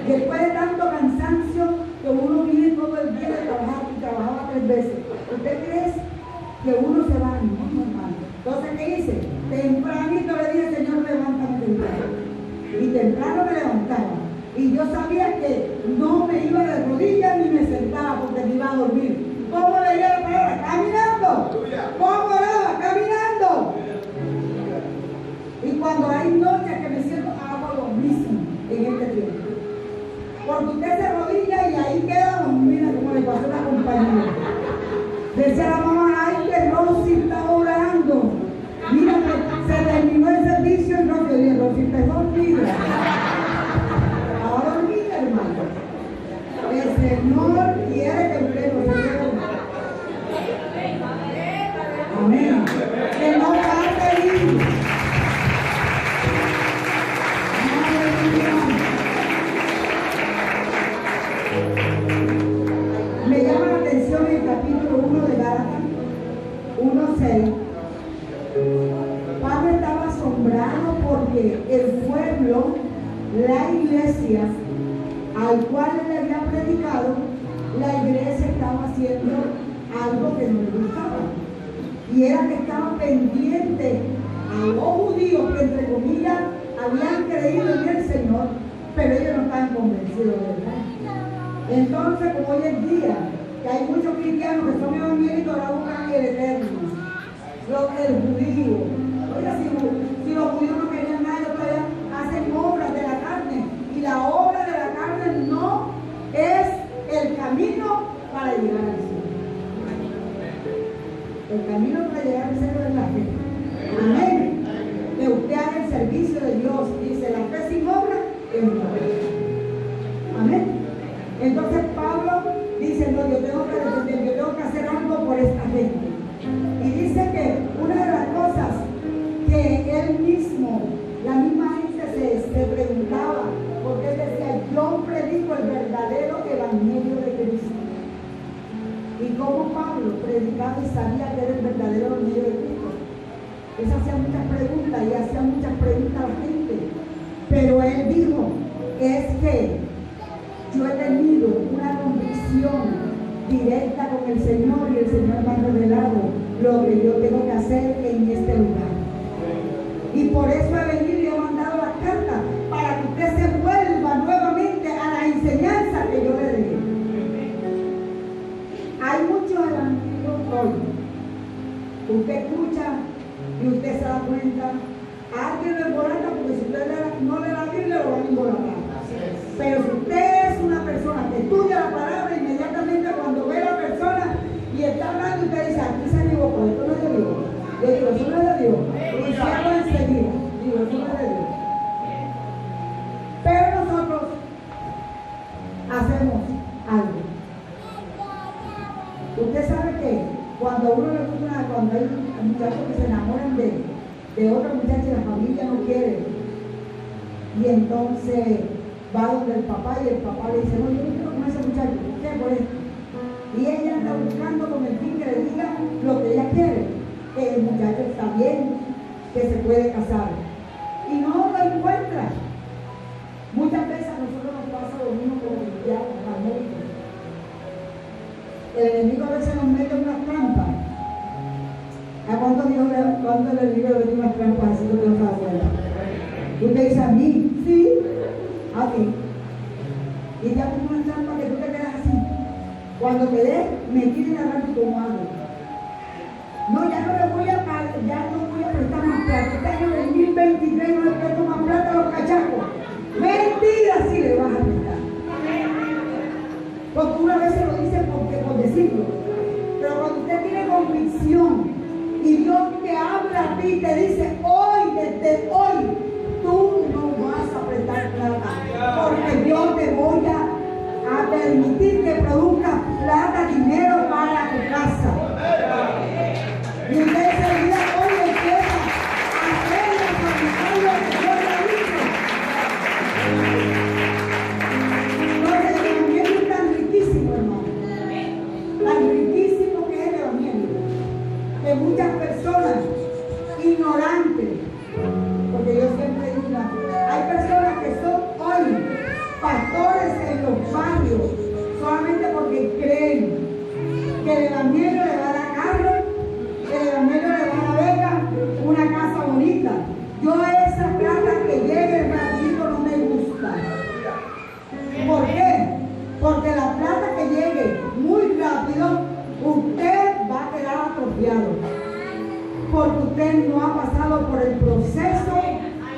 Después de tanto cansancio que uno viene todo el día de trabajar y trabajaba 3 veces. ¿Usted cree que uno se va? No, hermano. Entonces, ¿qué hice? Tempranito le dije, Señor, levántame temprano. Y temprano me levantaba. Y yo sabía que no me iba de rodillas ni me sentaba porque me iba a dormir. ¿Cómo leía la palabra? Caminando. ¿Cómo oraba? Caminando. Y cuando hay noches que me siento, hago lo mismo en este tiempo. Porque usted se rodilla y ahí queda, mira como le pasó a la compañía. Decía la mamá, ay, que Rosy está orando. Mira que se terminó el servicio y no quería, Rosy está dormida. Ahora dormida, hermano. El Señor quiere que usted no se duerma. Amén. Que no pase ir. Me llama la atención el capítulo 1 de Gálatas 1:6. Pablo estaba asombrado porque el pueblo, la iglesia al cual él había predicado, la iglesia estaba haciendo algo que no le gustaba. Y era que estaba pendiente a los judíos que, entre comillas, habían creído en el Señor, pero ellos no estaban convencidos de verdad. Entonces, como hoy en día, que hay muchos cristianos que son evangélicos, ahora buscan el eterno, el judío. Oiga, si los judíos no querían nada, ellos todavía hacen obras de la carne, y la obra de la carne no es el camino para llegar al cielo. El camino para llegar al cielo es la fe. Amén. Que usted haga el servicio de Dios. Dice, la fe sin obra es muerta. Amén. Entonces Pablo dice, no, yo tengo que defender, yo tengo que hacer algo por esta gente. Y dice que una de las cosas que él mismo, la misma gente se preguntaba, porque él decía, yo predico el verdadero evangelio de Cristo. Y como Pablo predicaba y sabía que era el verdadero evangelio de Cristo, él hacía muchas preguntas y hacía muchas preguntas a la gente. Pero él dijo, es que yo he tenido una convicción directa con el Señor y el Señor me ha revelado lo que yo tengo que hacer en este lugar. Y por eso he venido y he mandado las cartas para que usted se vuelva nuevamente a la enseñanza que yo le dejé. Hay muchos evangelios hoy. Usted escucha y usted se da cuenta. Alguien lo embolata porque si usted no le da la Biblia lo van a embolatar. Pero si usted es una persona que estudia la palabra, inmediatamente cuando ve a la persona y está hablando, usted dice, aquí se equivocó, esto no es de Dios. Yo digo, eso no es de Dios. Y se habla enseguida. Digo, eso no es de Dios. Pero nosotros hacemos algo. Usted sabe que cuando a uno le gusta, cuando hay muchachos que se enamoran de otra muchacha y la familia no quiere, y entonces va donde el papá y el papá le dice, no, yo no quiero con ese muchacho, ¿por qué? Por esto. Y ella anda buscando con el fin que le diga lo que ella quiere, que el muchacho está bien, que se puede casar. Y no lo encuentra. Muchas veces a nosotros nos pasa lo mismo con los cristianos, evangélicos. El enemigo a veces nos mete unas trampas. ¿A cuánto el enemigo le mete unas trampas así que no se da cuenta? Usted dice a mí, sí, a ti. Y te hace una trampa que tú te quedas así. Cuando te des, me quieren agarrar tu mano. No, ya no le voy a pagar, ya no voy a prestar más plata. Este año 2023 no le presto más plata a los cachacos. Mentira, sí le vas a prestar. Porque una vez se lo dice por decirlo. Pero cuando usted tiene convicción y Dios te habla a ti y te dice, hoy, desde hoy, tú no vas a prestar plata. Porque yo te voy a permitir que produzcas plata, dinero para tu casa. Y usted enseguida hoy empieza a hacer y a fabricar lo que Dios le ha dicho. Entonces el evangelio es tan riquísimo, hermano. Tan riquísimo que es el evangelio. Que muchas personas ignorantes, porque yo siempre digo, hay personas que son hoy pastores en los barrios solamente porque creen que el evangelio le va a dar carro, que el evangelio le va a dar beca, una casa bonita. Yo esa plata que llegue rapidito no me gusta. ¿Por qué? Porque la plata que llegue muy rápido, usted va a quedar atrofiado. Porque usted no ha pasado por el proceso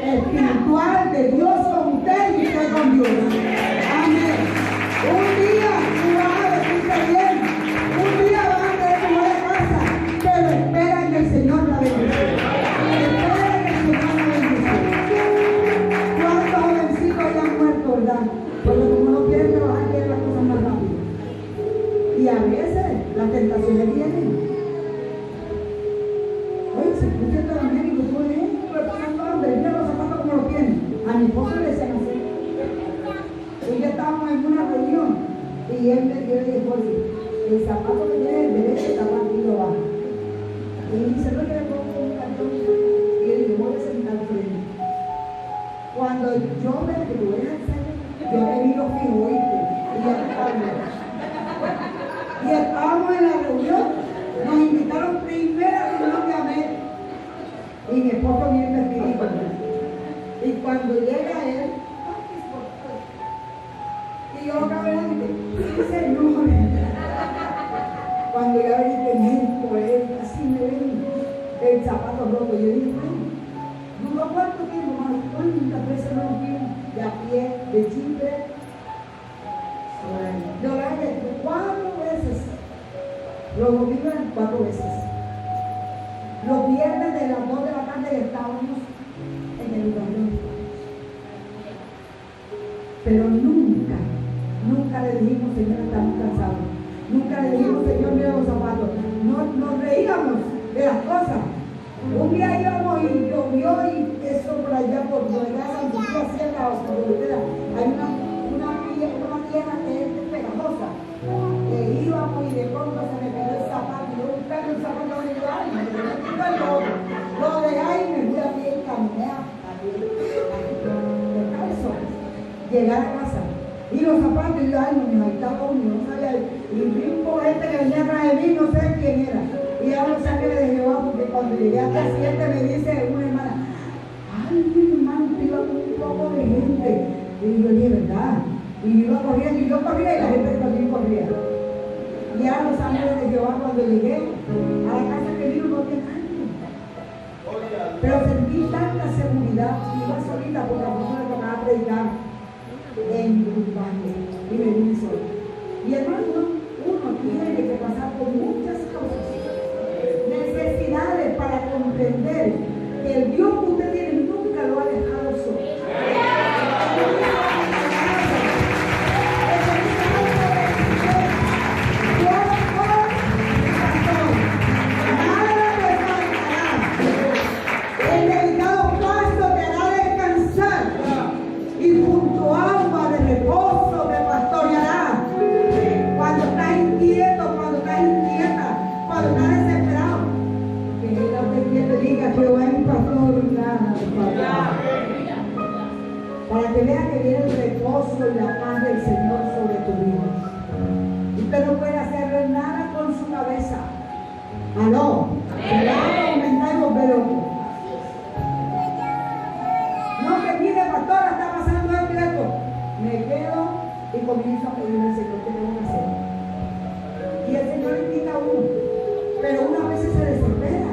espiritual de Dios con usted y usted con Dios. Amén. Un día tú vas a decirte bien, un día vas a tener tu buena casa, pero espera en el Señor la bendición. Espera en el Señor la bendición. ¿Cuántos jovencitos ya han muerto, verdad? Porque como no quieren trabajar, quieren las cosas más rápido. Y a veces las tentaciones vienen. Oye, se escucha el evangélico, tú ves, pasando hambre, mira los zapatos como los tienen. A mi esposo le decían así. Y ya estábamos en una reunión y él me dice, Jorge, el zapato que tiene el derecho está partido abajo. Y dice, no, que le pongo un cartón. Y él dice, voy a sentar frente. voy a ver qué médico es, así me ven el zapato roto. Yo dije, bueno, ¿duró cuánto tiempo, hermano? ¿Cuántas veces no nos vimos de a pie, de Chipre? Yo la dije 4 veces. Los domingos 4 veces. Los viernes de las 2 de la tarde estábamos en el lugar donde estábamos. Pero nunca le dijimos, Señor, estamos cansados. Nunca le dijimos, Señor, mira los zapatos. Nos reíamos de las cosas. Un día íbamos y llovió y eso por allá por donde San Lucía Sierra o por donde era. Hay una tierra que es pegajosa. Íbamos y de pronto se me quedó el zapato. Yo buscando el zapato de mi barrio, lo dejé y me fui a pie y caminé descalzo. Llegué a la casa. Y los zapatos, y yo, ay, no, ahí estaba uno, no sabía. Y vi un poco gente que venía atrás de mí, no sé quién era. Y ahora los ángeles de Jehová, porque cuando llegué hasta el 7 me dice una hermana, ay, mi hermano, te iba con un poco de gente. Y yo dije, ¿verdad? Y iba corriendo, y yo corría, y la gente también corría. Y ahora los ángeles de Jehová, cuando llegué a la casa que vino, no tenía nadie. Pero sentí tanta seguridad, iba solita porque a nosotros me tocaba predicar en Urbano, y me vine sola. Y hermano, uno tiene que pasar por muchas cosas, necesidades para comprender que el Dios que usted tiene nunca lo ha dejado solo. Para que vea que viene el reposo y la paz del Señor sobre tu vida. Usted no puede hacerle nada con su cabeza. Aló. Se va a aumentar y volver loco. No, que mire, pastora, está pasando esto y esto. Me quedo y comienzo a pedirle al Señor qué tengo que hacer. Y el Señor invita a uno. Pero una vez se desespera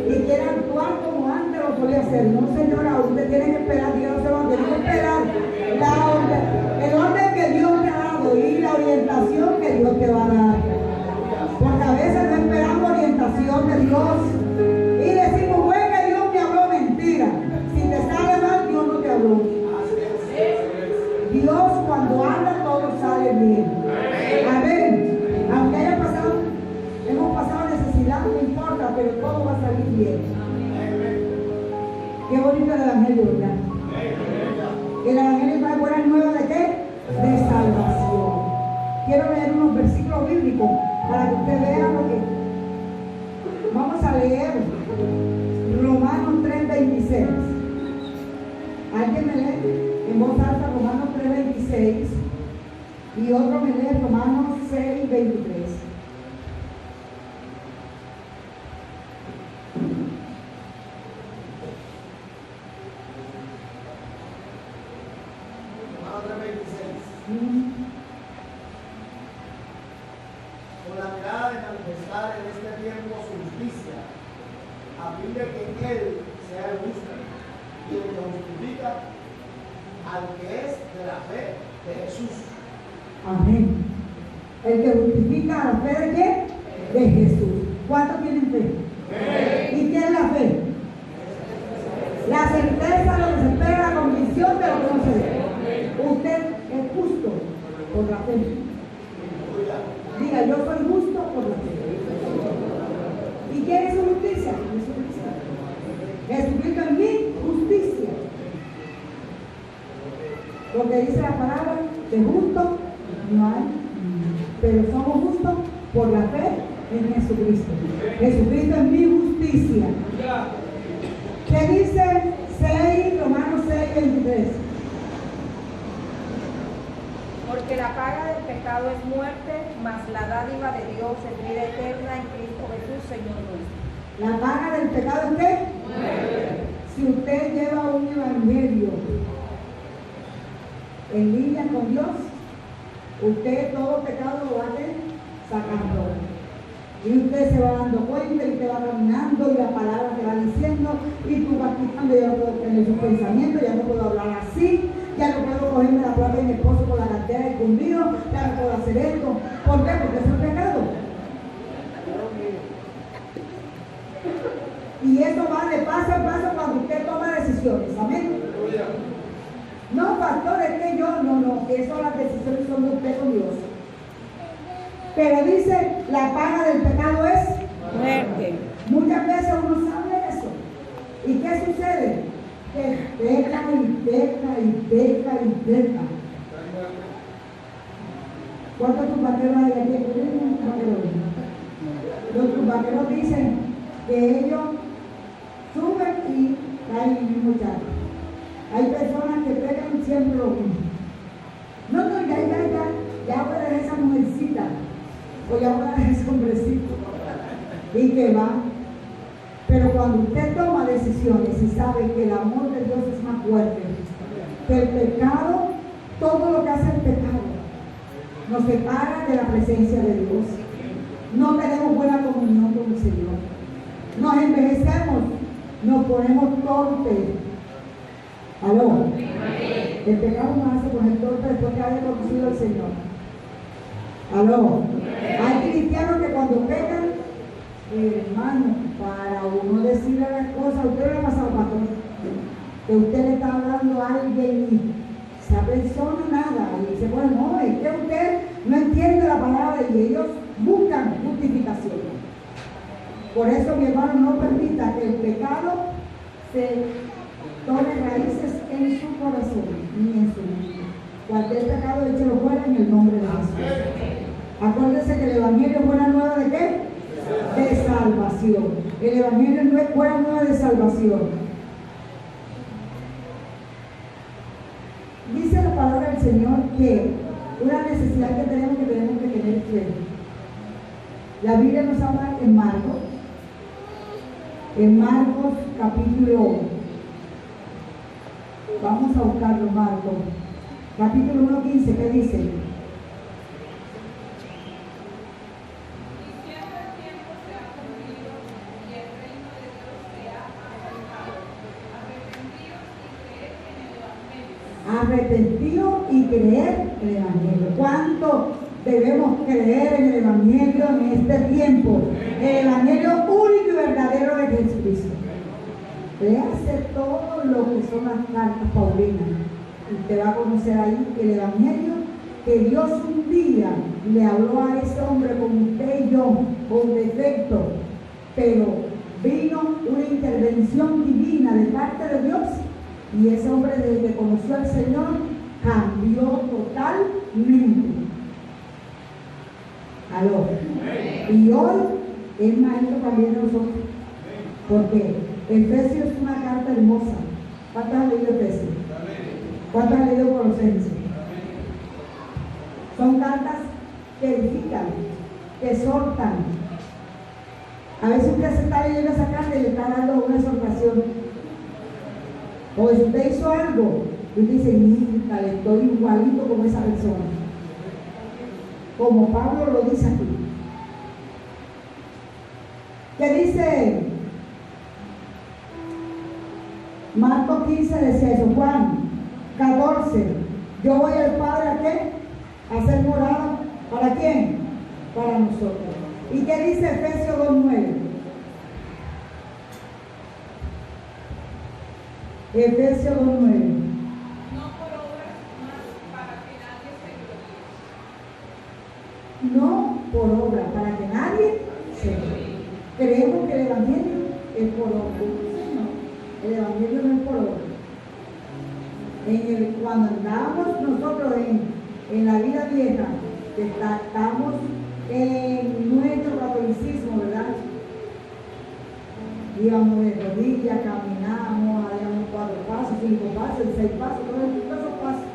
y quiere actuar como antes lo solía hacer. No, señora, usted tiene que esperar, Dios no se va a tener que esperar el orden que Dios te ha dado y la orientación que Dios te va a dar. Porque a veces no esperamos orientación de Dios y decimos, bueno, que Dios me habló mentira. Si te sale mal, Dios no te habló. Dios cuando habla todo sale bien. Amén. Aunque hemos pasado necesidad, no importa, pero todo va a salir bien. Qué bonito el Evangelio, ¿verdad? El Evangelio trae buenas nuevas ¿de qué? De salvación. Quiero leer unos versículos bíblicos para que usted vea lo que... Vamos a leer Romanos 3:26. ¿Alguien me lee en voz alta Romanos 3:26? Y otro me lee Romanos 6:23. Con la mirada de manifestar en este tiempo su justicia, a fin de que Él sea el justo y el que justifica al que es de la fe de Jesús. Amén. El que justifica la fe de qué? De Jesús. ¿Cuántos tienen fe? ¿Y qué es la fe? La certeza de lo que se espera, la convicción de lo que no se ve. Usted es justo por la fe. Diga, yo soy justo por la fe. ¿Y quién es su justicia? Jesucristo. Jesucristo en mí, justicia. Porque dice la palabra que justo no hay, pero somos justos por la fe en Jesucristo. Jesucristo en mi justicia. ¿Qué dice 6, Romanos 6:23? Porque la paga del pecado es muerte, mas la dádiva de Dios es vida eterna en Cristo Jesús, Señor nuestro. ¿La paga del pecado es qué? Muerte. Si usted lleva un evangelio en línea con Dios, usted todo pecado lo va a sacarlo. Y usted se va dando cuenta y te va caminando y la palabra te va diciendo y tú vas quitando, ya no puedo tener sus pensamientos, ya no puedo hablar así, ya no puedo cogerme la plata de mi esposo con la cartera escondido, ya no puedo hacer esto. ¿Por qué? Porque eso es pecado. Y eso va de paso a paso cuando usted toma decisiones. Amén. No, pastor, es que yo, no, eso las decisiones son de usted con Dios. Pero dice, la paga del pecado es muerte. Muchas veces uno sabe eso. ¿Y qué sucede? Que peca y peca y peca y peca. ¿Cuántos tumbaqueros hay aquí? Los tumbaqueros dicen que ellos suben y caen en el mismo charco. Hay personas que pecan siempre lo mismo. No, ya voy a dejar esa mujercita. O ya voy a dejar ese hombrecito. Y que va. Pero cuando usted toma decisiones y sabe que el amor de Dios es más fuerte que el pecado, todo lo que hace el pecado nos separa de la presencia de Dios. No tenemos buena comunión con el Señor. Nos envejecemos, nos ponemos torpes. ¿Aló? El pecado nos hace poner torpes después de haber conocido al Señor. ¿Aló? Hay cristianos que cuando pecan, hermano, para uno decirle las cosas, usted le ha pasado, pastor, que usted le está hablando a alguien y esa persona nada, y dice, bueno, no, es que usted no entiende la palabra y ellos buscan justificación. Por eso, mi hermano, no permita que el pecado se tome raíces en su corazón ni en su mente. Cualquier pecado, échelo fuera en el nombre de Jesús. Acuérdense que el Evangelio es buena nueva de qué? De salvación. El Evangelio no es buena nueva de salvación. Dice la palabra del Señor que una necesidad que tenemos que tener fe. La Biblia nos habla en Marcos capítulo, vamos a buscarlo, Marcos capítulo 1:15, ¿qué dice? Arrepentido y creer en el Evangelio. ¿Cuánto debemos creer en el Evangelio en este tiempo? El Evangelio único y verdadero de Jesucristo. Léase todo lo que son las cartas paulinas. Usted va a conocer ahí el Evangelio que Dios un día le habló a ese hombre como usted y yo, con defecto, pero vino una intervención divina de parte de Dios. Y ese hombre, desde que conoció al Señor, cambió totalmente. ¿Aló? Y hoy es maestro también de nosotros. Porque Efesios es una carta hermosa. ¿Cuántos han leído Efesios? ¿Cuántos han leído Colosenses? Son cartas que edifican, que exhortan. A veces usted se está leyendo esa carta y le está dando una exhortación. O si usted hizo algo y dice, mira, estoy igualito como esa persona. Como Pablo lo dice aquí. ¿Qué dice? Marcos 15 decía eso. Juan 14. Yo voy al Padre, ¿a qué? A hacer morada. ¿Para quién? Para nosotros. ¿Y qué dice Efesios 2:9? Efesios 2:9. No por obras más para que nadie se gloríe. No por obra, para que nadie se gloríe. Creemos que el Evangelio es por obra. No, el Evangelio no es por obra. Cuando andábamos nosotros en la vida vieja, estamos en nuestro catolicismo, ¿verdad? Íbamos de rodillas, caminábamos, hacíamos 4 pasos, 5 pasos, 6 pasos, todos esos pasos.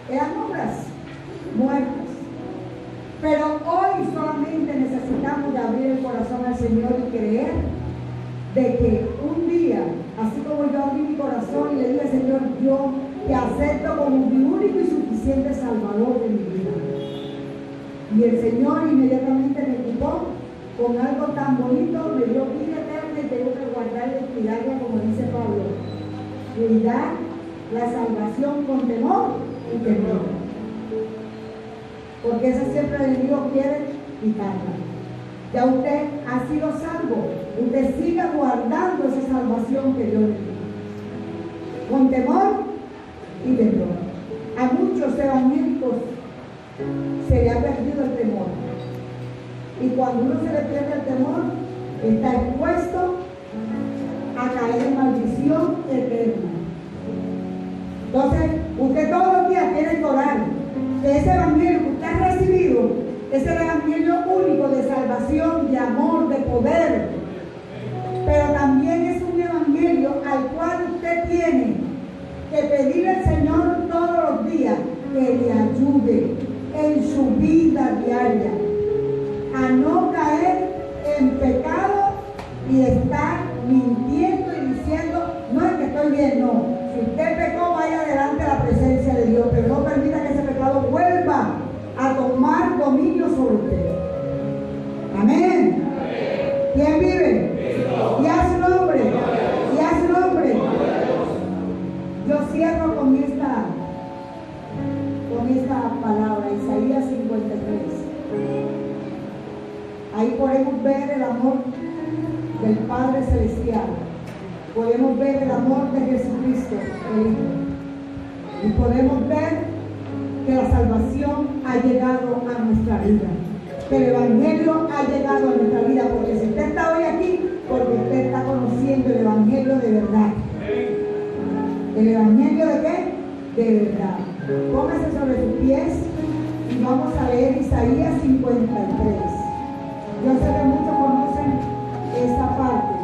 Eran obras muertas. Pero hoy solamente necesitamos de abrir el corazón al Señor y creer de que un día, así como yo abrí mi corazón y le dije, Señor, yo te acepto como mi único y suficiente Salvador de mi vida. Y el Señor inmediatamente me ocupó con algo tan bonito, me dio vida eterna y tengo que guardarla y cuidarla, como dice Pablo. Cuidar la salvación con temor y temor. Porque esa siempre el enemigo quiere quitarla. Ya usted ha sido salvo, usted siga guardando esa salvación que Dios le dio. Con temor y temor. A muchos evangélicos se le ha perdido el temor. Y cuando uno se le pierde el temor, está expuesto a caer en maldición eterna. Entonces, usted todos los días tiene que orar que ese evangelio que usted ha recibido es el evangelio único de salvación, de amor, de poder. Pero también es un evangelio al cual usted tiene que pedir al Señor todos los días que le ayude en su vida diaria a no caer en pecado y estar mintiendo y diciendo, no es que estoy bien, no. Si usted pecó, vaya adelante a la presencia de Dios, pero no permita que ese pecado vuelva a tomar dominio sobre usted. Amén. ¿Quién vive? Y a su nombre. Y a su nombre. Yo cierro con esta palabra, Isaías 53. Ahí podemos ver el amor del Padre Celestial. Podemos ver el amor de Jesucristo, el Hijo. Y podemos ver que la salvación ha llegado a nuestra vida. Que el Evangelio ha llegado a nuestra vida. Porque si usted está hoy aquí, porque usted está conociendo el Evangelio de verdad. ¿El Evangelio de qué? De verdad. Póngase sobre sus pies y vamos a leer Isaías 53. Yo sé que muchos conocen esta parte.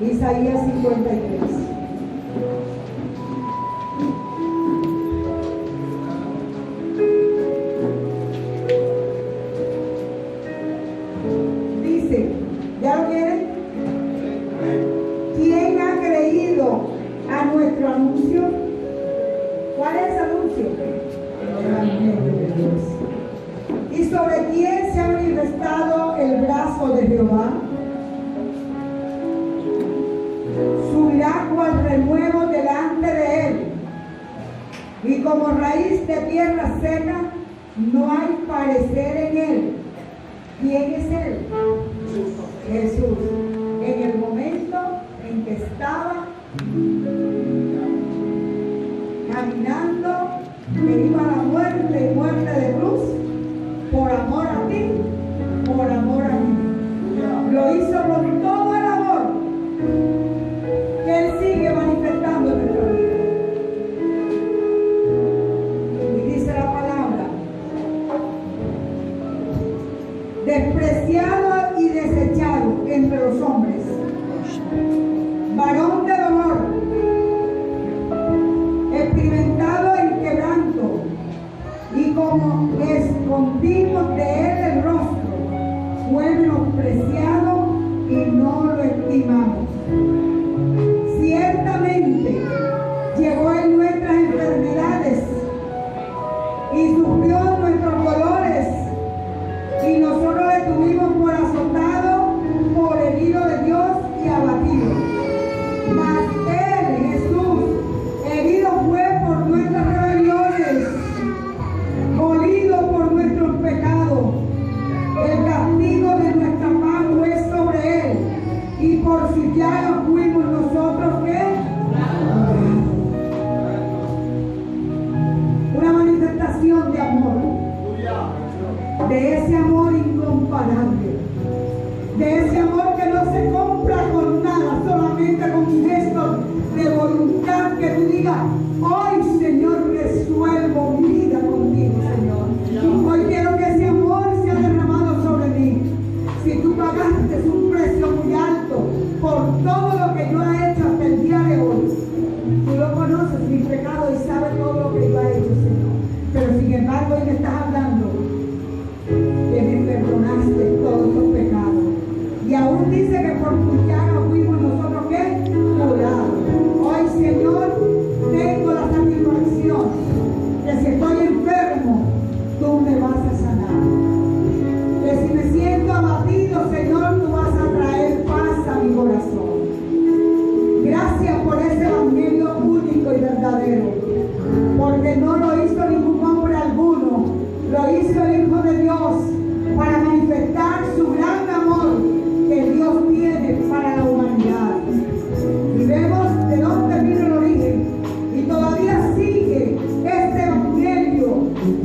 Isaías 53. Dice, ¿ya lo quieren? ¿Quién ha creído a nuestro anuncio? ¿Cuál es el anuncio? El Evangelio de Dios. ¿Y sobre quién se ha manifestado el brazo de Jehová? Subirá cual renuevo delante de él, y como raíz de tierra seca, no hay parecer en él. ¿Quién es él? Jesús. En el momento en que estaba caminando, que iba a la muerte y muerte de cruz, por amor a ti, por amor a mí. Lo hizo con todo el amor que Él sigue manifestando en nuestra vida. Y dice la palabra: despreciado y desechado entre los hombres, varón de dolor, experimentado en quebranto, y como escondimos de él el rostro, fue menospreciado y no lo estimamos. Ciertamente llevó en nuestras enfermedades y sufrió nuestros dolores, y nosotros le tuvimos por azotado, por herido de Dios y abatido. Mas él, Jesús, herido fue por nuestras rebeliones, molido por nuestros pecados. El castigo de nuestra paz fue sobre él, y por su llaga fuimos nosotros, ¿qué? Una manifestación de amor, de ese amor incomparable, de ese amor que no se compra con nada, solamente con un gesto de voluntad que tú digas: hoy, Señor, resuelvo mi vida contigo, Señor. Hoy quiero que ese amor sea derramado sobre mí. Si tú pagaste un precio muy alto por todo lo que yo he hecho hasta el día de hoy, tú lo conoces, mi pecado, y sabes todo lo que yo he hecho, Señor. Pero sin embargo, hoy me estás hablando que me perdonaste todos los pecados. Y aún dice que por tu llaga fuimos nosotros, ¿qué? Curados. Hoy, Señor, tengo la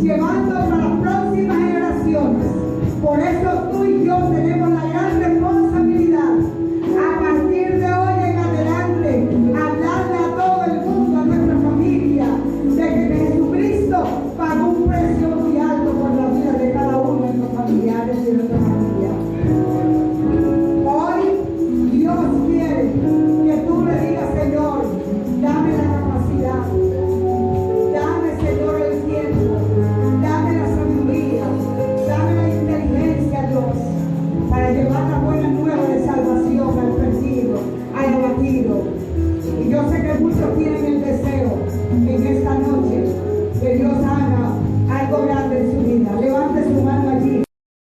llevando